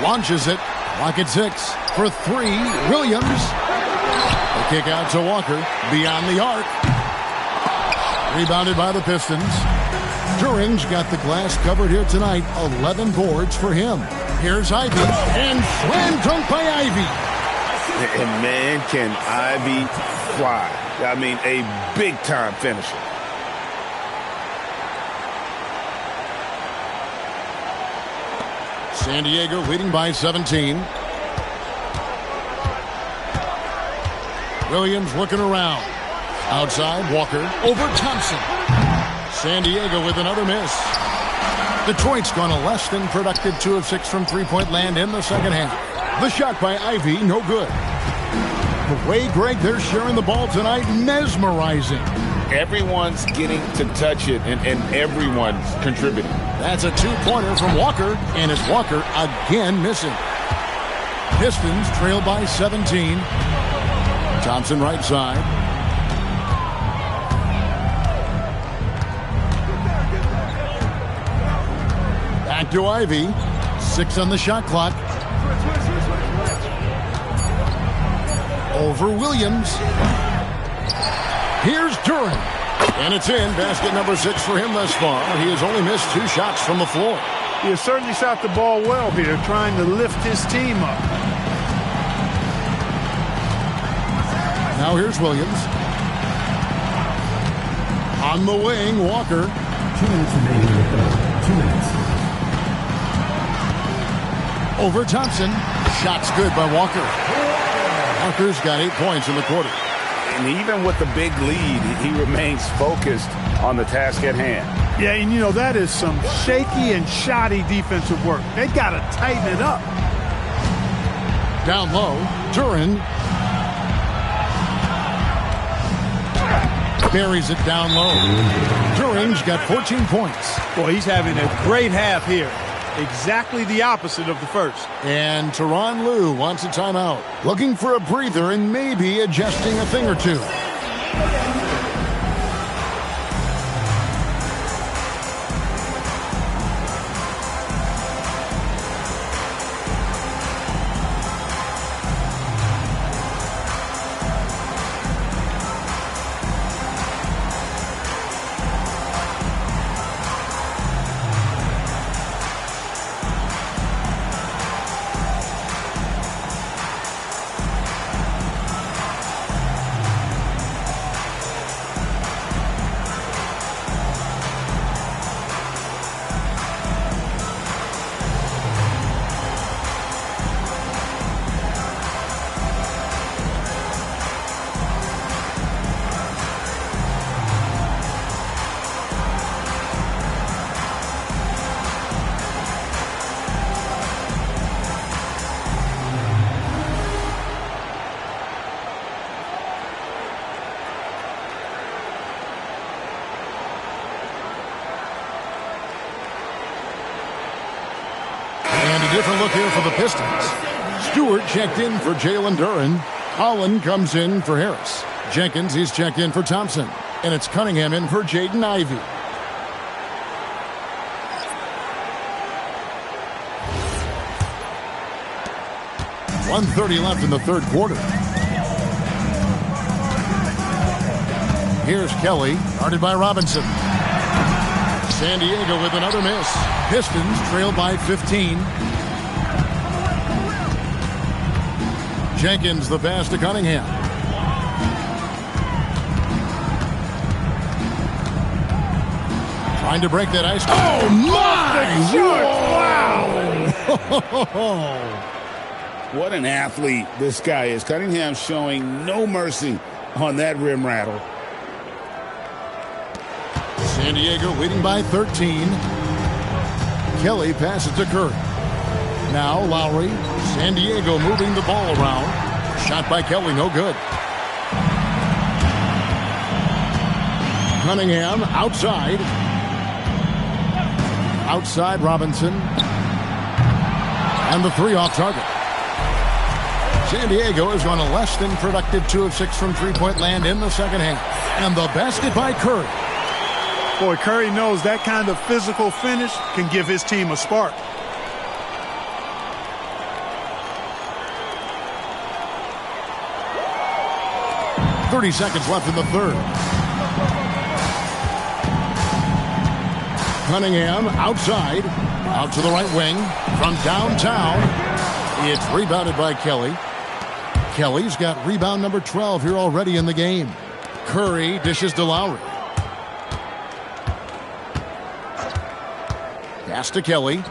Launches it. Clock at 6 for 3. Williams. The kick out to Walker. Beyond the arc. Rebounded by the Pistons. Duren's got the glass covered here tonight. 11 boards for him. Here's Ivy. And slam dunk by Ivy. And man, can Ivy fly. I mean, a big-time finisher. San Diego leading by 17. Williams looking around. Outside, Walker over Thompson. San Diego with another miss. Detroit's gone a less than productive 2 of 6 from three-point land in the second half. The shot by Ivy, no good. The way, Greg, they're sharing the ball tonight, mesmerizing. everyone's getting to touch it, and everyone's contributing. That's a two-pointer from Walker, and it's Walker again missing. Pistons trail by 17. Thompson right side. Back to Ivy. 6 on the shot clock. Over Williams. Here's Duren. And it's in. Basket number 6 for him thus far. He has only missed 2 shots from the floor. He has certainly shot the ball well here, trying to lift his team up. Now here's Williams. On the wing, Walker. 2 minutes remaining in the third. 2 minutes. Over Thompson. Shot's good by Walker. Walker's got 8 points in the quarter. And even with the big lead, he remains focused on the task at hand. Yeah, and you know, that is some shaky and shoddy defensive work. They got to tighten it up. Down low, Duren. Buries it down low. Duren's got 14 points. Boy, he's having a great half here. Exactly the opposite of the first. And Tyronn Lue wants a timeout. Looking for a breather and maybe adjusting a thing or two. Different look here for the Pistons. Stewart checked in for Jalen Duren. Holland comes in for Harris. Jenkins, he's checked in for Thompson. And it's Cunningham in for Jaden Ivey. .130 left in the third quarter. Here's Kelly, guarded by Robinson. San Diego with another miss. Pistons trail by 15. Jenkins the pass to Cunningham. Trying to break that ice. Oh my! Wow! What an athlete this guy is. Cunningham showing no mercy on that rim rattle. San Diego leading by 13. Kelly passes to Curry. Now Lowry. San Diego moving the ball around. Shot by Kelly, no good. Cunningham outside. Outside Robinson. And the three off target. San Diego has gone a less than productive 2 of 6 from three-point land in the second half. And the basket by Curry. Boy, Curry knows that kind of physical finish can give his team a spark. .30 seconds left in the third. Cunningham outside. Out to the right wing. From downtown. It's rebounded by Kelly. Kelly's got rebound number 12 here already in the game. Curry dishes to Lowry. Pass to Kelly.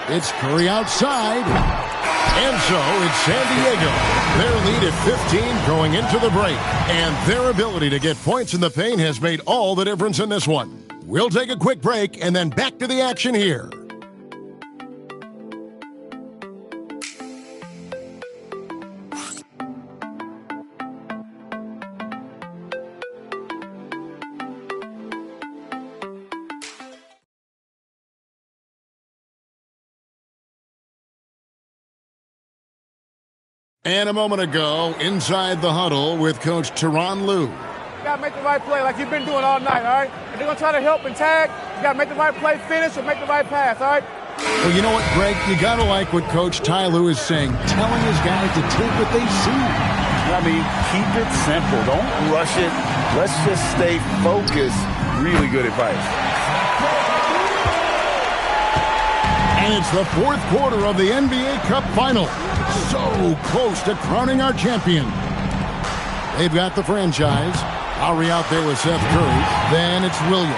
It's Curry outside. And so it's San Diego. Their lead at 15 going into the break. And their ability to get points in the paint has made all the difference in this one. We'll take a quick break and then back to the action here. And a moment ago, inside the huddle with Coach Tyronn Lue. You got to make the right play like you've been doing all night, all right? If they're going to try to help and tag, you got to make the right play, finish, or make the right pass, all right? Well, you know what, Greg? You got to like what Coach Ty Lue is saying, telling his guys to take what they see. I mean, keep it simple. Don't rush it. Let's just stay focused. Really good advice. And it's the fourth quarter of the NBA Cup Final. So close to crowning our champion. They've got the franchise. Lowry out there with Seth Curry. Then it's Williams.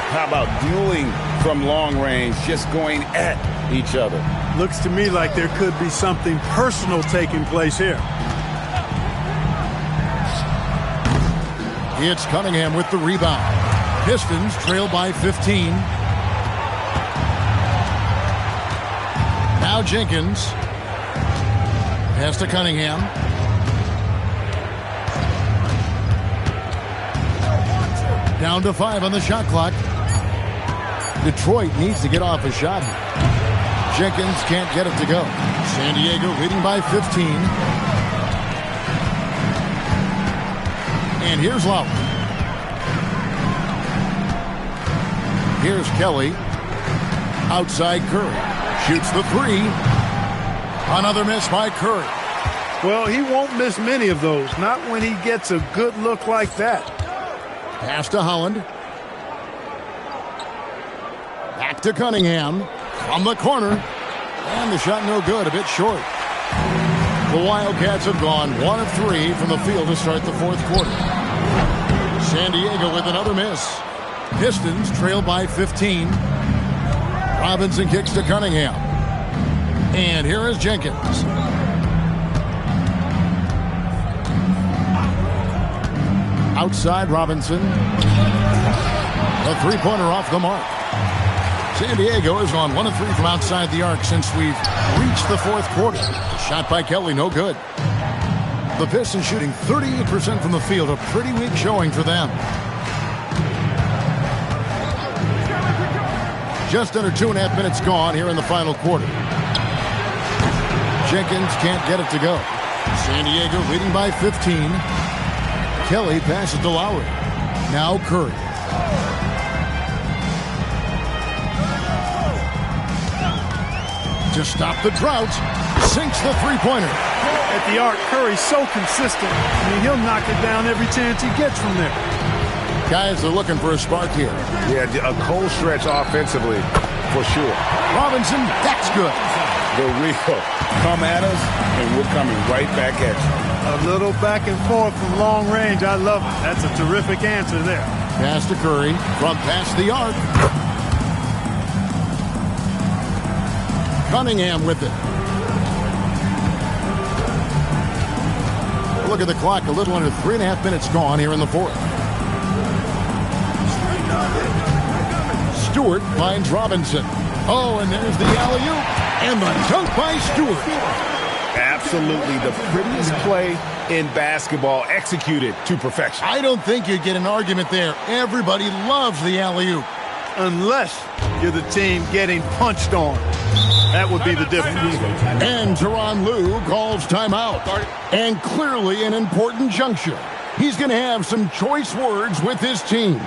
How about dueling from long range, just going at each other? Looks to me like there could be something personal taking place here. It's Cunningham with the rebound. Pistons trail by 15. Now Jenkins. Pass to Cunningham. Down to 5 on the shot clock. Detroit needs to get off a shot here. Jenkins can't get it to go. San Diego leading by 15. And here's Lowry. Here's Kelly. Outside Curry. Shoots the 3. Another miss by Curry. Well, he won't miss many of those. Not when he gets a good look like that. Pass to Holland. Back to Cunningham. From the corner. And the shot no good. A bit short. The Wildcats have gone 1 of 3 from the field to start the fourth quarter. San Diego with another miss. Pistons trail by 15. Robinson kicks to Cunningham. And here is Jenkins. Outside Robinson. A three-pointer off the mark. San Diego has gone 1 of 3 from outside the arc since we've reached the fourth quarter. Shot by Kelly, no good. The Pistons shooting 38% from the field, a pretty weak showing for them. Just under 2.5 minutes gone here in the final quarter. Jenkins can't get it to go. San Diego leading by 15. Kelly passes to Lowry. Now Curry. To stop the drought, sinks the three-pointer. At the arc, Curry's so consistent. I mean, he'll knock it down every chance he gets from there. Guys are looking for a spark here. Yeah, a cold stretch offensively, for sure. Robinson, that's good. The real. Come at us, and we're coming right back at you. A little back and forth from long range. I love it. That's a terrific answer there. Pass to Curry from past the arc. Cunningham with it. Look at the clock. A little under 3.5 minutes gone here in the fourth. Stewart finds Robinson. Oh, and there's the alley-oop. And the dunk by Stewart. Absolutely the prettiest play in basketball, executed to perfection. I don't think you get an argument there. Everybody loves the alley-oop. Unless you're the team getting punched on. That would be the difference. And Tyronn Lue calls timeout. And clearly an important juncture. He's going to have some choice words with his team.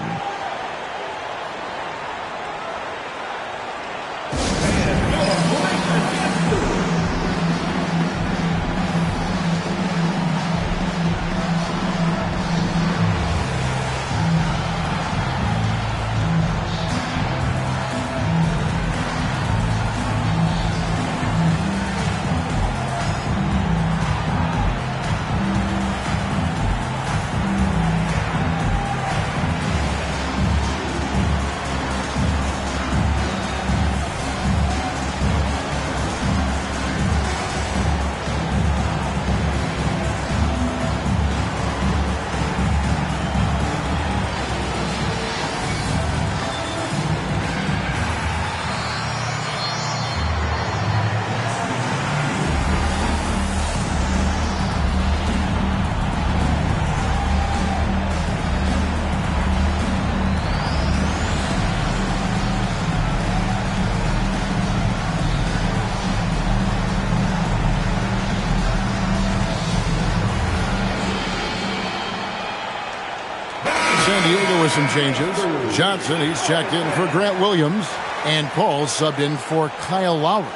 San Diego with some changes. Johnson, he's checked in for Grant Williams. And Paul subbed in for Kyle Lowry.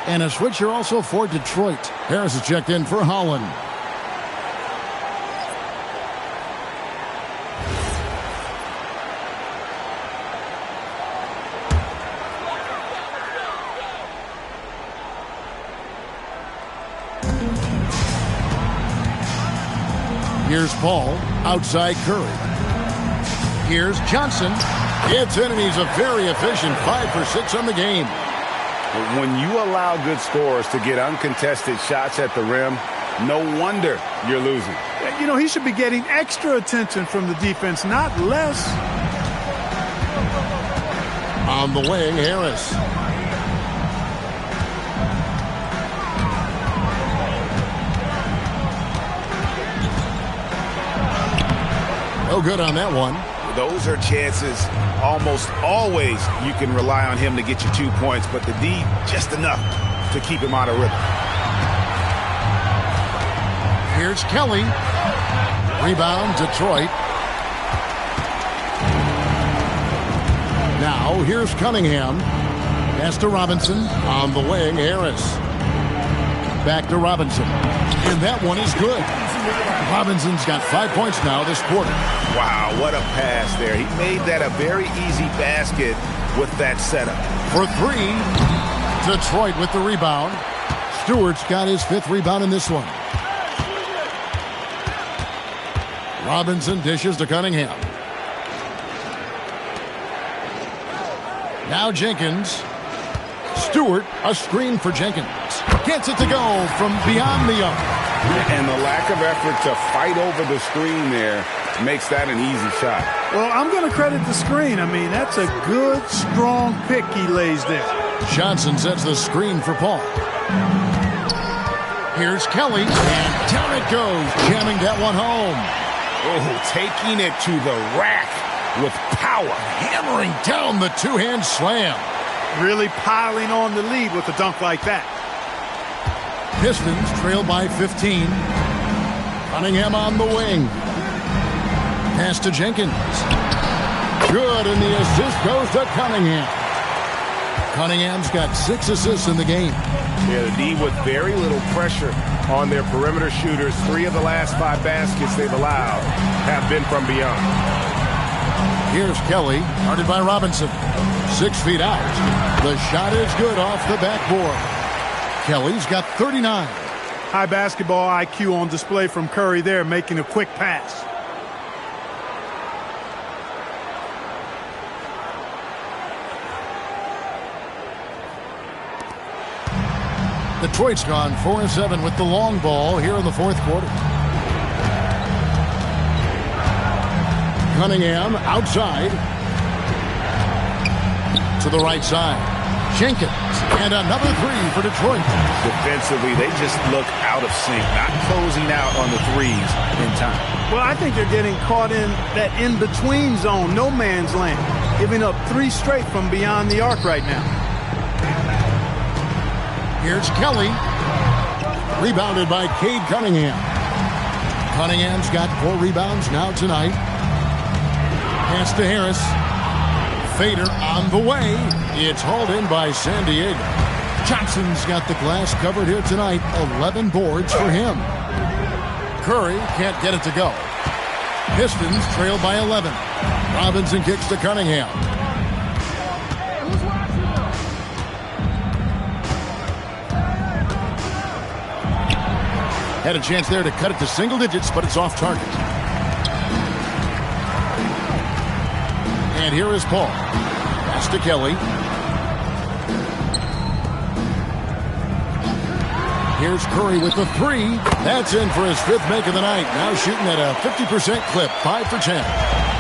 And a switcher also for Detroit. Harris is checked in for Holland. Here's Paul, outside Curry. Here's Johnson. It's in, and he's a very efficient 5 for 6 on the game. When you allow good scorers to get uncontested shots at the rim, no wonder you're losing. You know, he should be getting extra attention from the defense, not less. On the wing, Harris. No good on that one. Those are chances almost always you can rely on him to get you 2 points, but the D just enough to keep him out of rhythm. Here's Kelly. Rebound, Detroit. Now, here's Cunningham. Pass to Robinson. On the wing, Harris. Back to Robinson. And that one is good. Robinson's got 5 points now this quarter. Wow, what a pass there. He made that a very easy basket with that setup. For 3, Detroit with the rebound. Stewart's got his 5th rebound in this one. Robinson dishes to Cunningham. Now Jenkins. Stewart, a screen for Jenkins. Gets it to go from beyond the arc. And the lack of effort to fight over the screen there makes that an easy shot. Well, I'm going to credit the screen. I mean, that's a good, strong pick he lays there. Johnson sets the screen for Paul. Here's Kelly, and down it goes, jamming that one home. Oh, taking it to the rack with power. Hammering down the two-hand slam. Really piling on the lead with a dunk like that. Pistons trail by 15. Cunningham on the wing. Pass to Jenkins. Good, and the assist goes to Cunningham. Cunningham's got 6 assists in the game. Yeah, the D with very little pressure on their perimeter shooters. 3 of the last 5 baskets they've allowed have been from beyond. Here's Kelly, guarded by Robinson. 6 feet out. The shot is good off the backboard. Kelly's got 39. High basketball IQ on display from Curry there, making a quick pass. Detroit's gone 4-7 with the long ball here in the 4th quarter. Cunningham outside. To the right side. Jenkins. And another 3 for Detroit. Defensively, they just look out of sync, not closing out on the threes in time. Well, I think they're getting caught in that in-between zone, no man's land, giving up 3 straight from beyond the arc right now. Here's Kelly. Rebounded by Cade Cunningham. Cunningham's got 4 rebounds now tonight. Pass to Harris. Fader on the way. It's hauled in by San Diego. Johnson's got the glass covered here tonight. 11 boards for him. Curry can't get it to go. Pistons trail by 11. Robinson kicks to Cunningham. Had a chance there to cut it to single digits, but it's off target. And here is Paul. Pass to Kelly. Here's Curry with the 3. That's in for his 5th make of the night. Now shooting at a 50% clip, 5 for 10.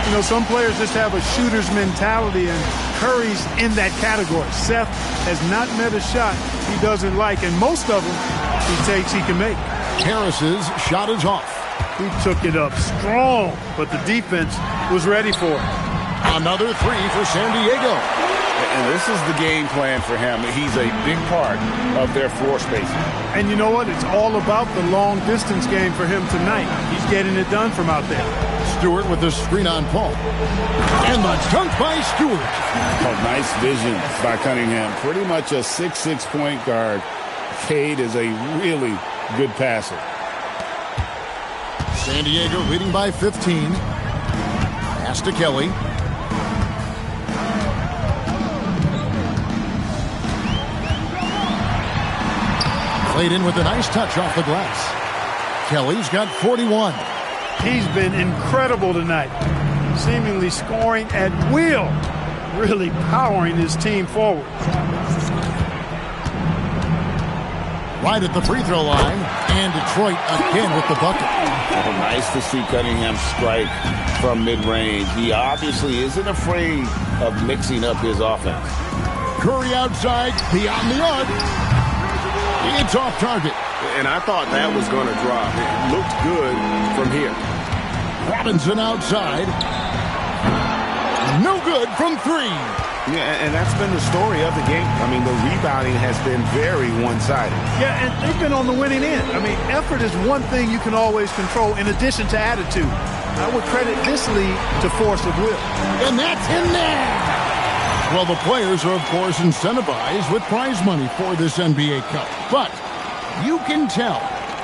You know, some players just have a shooter's mentality, and Curry's in that category. Seth has not met a shot he doesn't like, and most of them he takes he can make. Harris's shot is off. He took it up strong, but the defense was ready for it. Another 3 for San Diego. And this is the game plan for him. He's a big part of their floor spacing. And you know what? It's all about the long distance game for him tonight. He's getting it done from out there. Stewart with the screen on Paul. And the dunk by Stewart. Oh, nice vision by Cunningham. Pretty much a 6'6" point guard. Cade is a really good passer. San Diego leading by 15. Pass to Kelly. Played in with a nice touch off the glass. Kelly's got 41. He's been incredible tonight, seemingly scoring at will, really powering his team forward. Right at the free throw line, and Detroit again with the bucket. Oh, nice to see Cunningham strike from mid-range. He obviously isn't afraid of mixing up his offense. Curry outside, beyond the arc. It's off target. And I thought that was going to drop. It looked good from here. Robinson outside. No good from three. Yeah, and that's been the story of the game. I mean, the rebounding has been very one-sided. Yeah, and they've been on the winning end. I mean, effort is one thing you can always control in addition to attitude. I would credit this lead to force of will. And that's in there. Well, the players are, of course, incentivized with prize money for this NBA Cup. But you can tell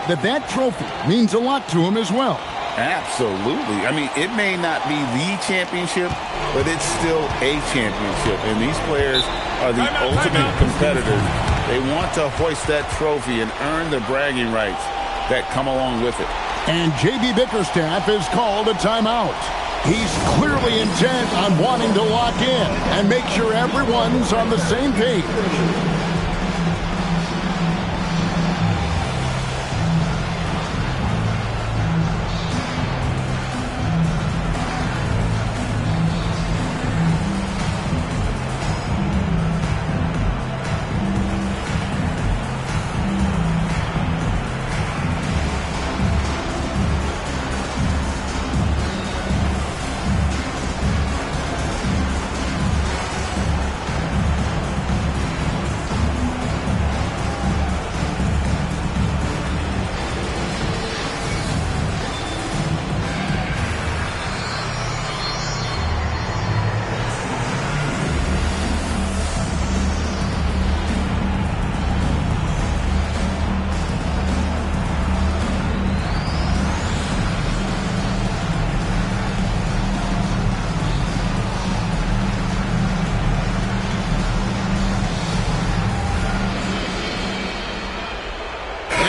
that that trophy means a lot to them as well. Absolutely. I mean, it may not be the championship, but it's still a championship. And these players are the ultimate competitors. They want to hoist that trophy and earn the bragging rights that come along with it. And J.B. Bickerstaff has called a timeout. He's clearly intent on wanting to lock in and make sure everyone's on the same page.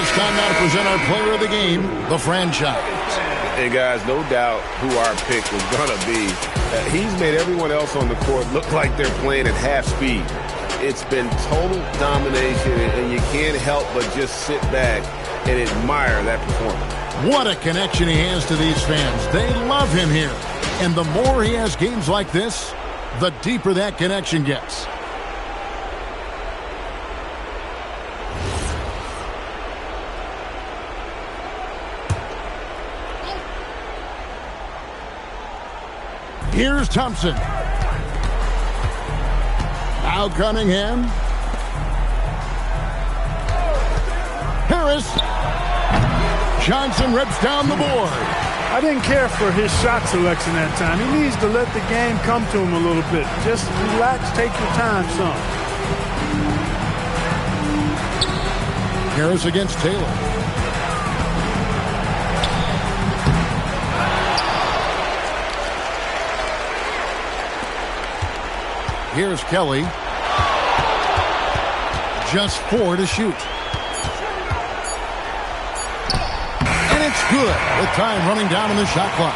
Time now to present our player of the game, the franchise. Hey, guys, no doubt who our pick was going to be. He's made everyone else on the court look like they're playing at half speed. It's been total domination, and you can't help but just sit back and admire that performance. What a connection he has to these fans. They love him here. And the more he has games like this, the deeper that connection gets. Here's Thompson. Now Cunningham. Harris. Johnson rips down the board. I didn't care for his shot selection that time. He needs to let the game come to him a little bit. Just relax, take your time some. Harris against Taylor. Here's Kelly. Just 4 to shoot. And it's good with time running down on the shot clock.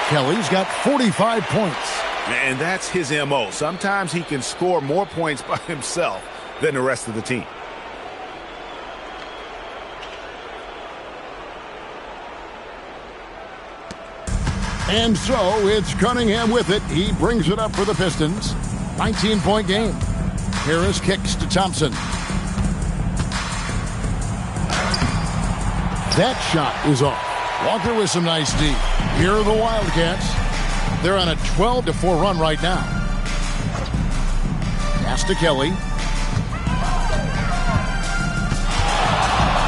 Kelly's got 45 points. And that's his M.O. Sometimes he can score more points by himself than the rest of the team. And so it's Cunningham with it. He brings it up for the Pistons. 19-point game. Harris kicks to Thompson. That shot is off. Walker with some nice D. Here are the Wildcats. They're on a 12-4 run right now. Pass to Kelly.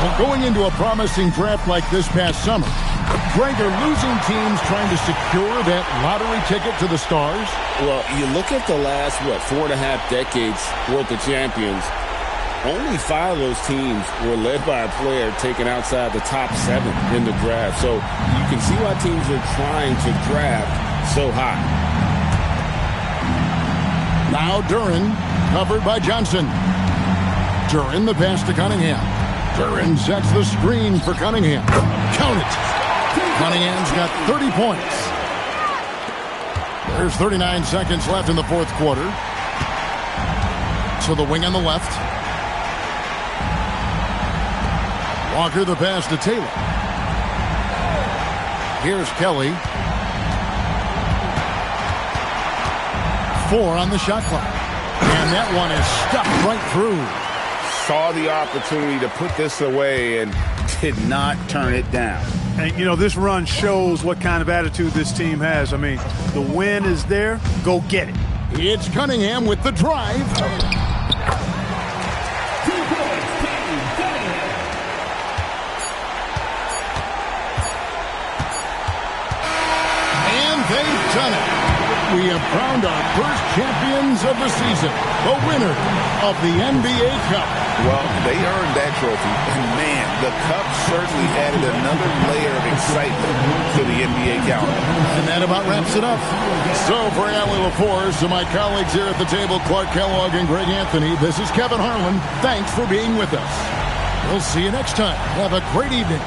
Well, going into a promising draft like this past summer, Greg, are losing teams trying to secure that lottery ticket to the stars? Well, you look at the last, 4.5 decades worth of champions, only 5 of those teams were led by a player taken outside the top 7 in the draft. So you can see why teams are trying to draft so high. Now Duren, covered by Johnson. Duren the pass to Cunningham. Duren sets the screen for Cunningham. Count it. Cunningham's got 30 points. There's 39 seconds left in the fourth quarter. To the wing on the left. Walker the pass to Taylor. Here's Kelly. 4 on the shot clock. And that one is stuck right through. Saw the opportunity to put this away and did not turn it down. And, you know, this run shows what kind of attitude this team has. I mean, the win is there. Go get it. It's Cunningham with the drive. And they've done it. We have crowned our first champions of the season, the winner of the NBA Cup. Well, they earned that trophy, and man, the Cup certainly added another layer of excitement to the NBA calendar. And that about wraps it up. So for Allie LaForce, to my colleagues here at the table, Clark Kellogg and Greg Anthony, this is Kevin Harlan. Thanks for being with us. We'll see you next time. Have a great evening.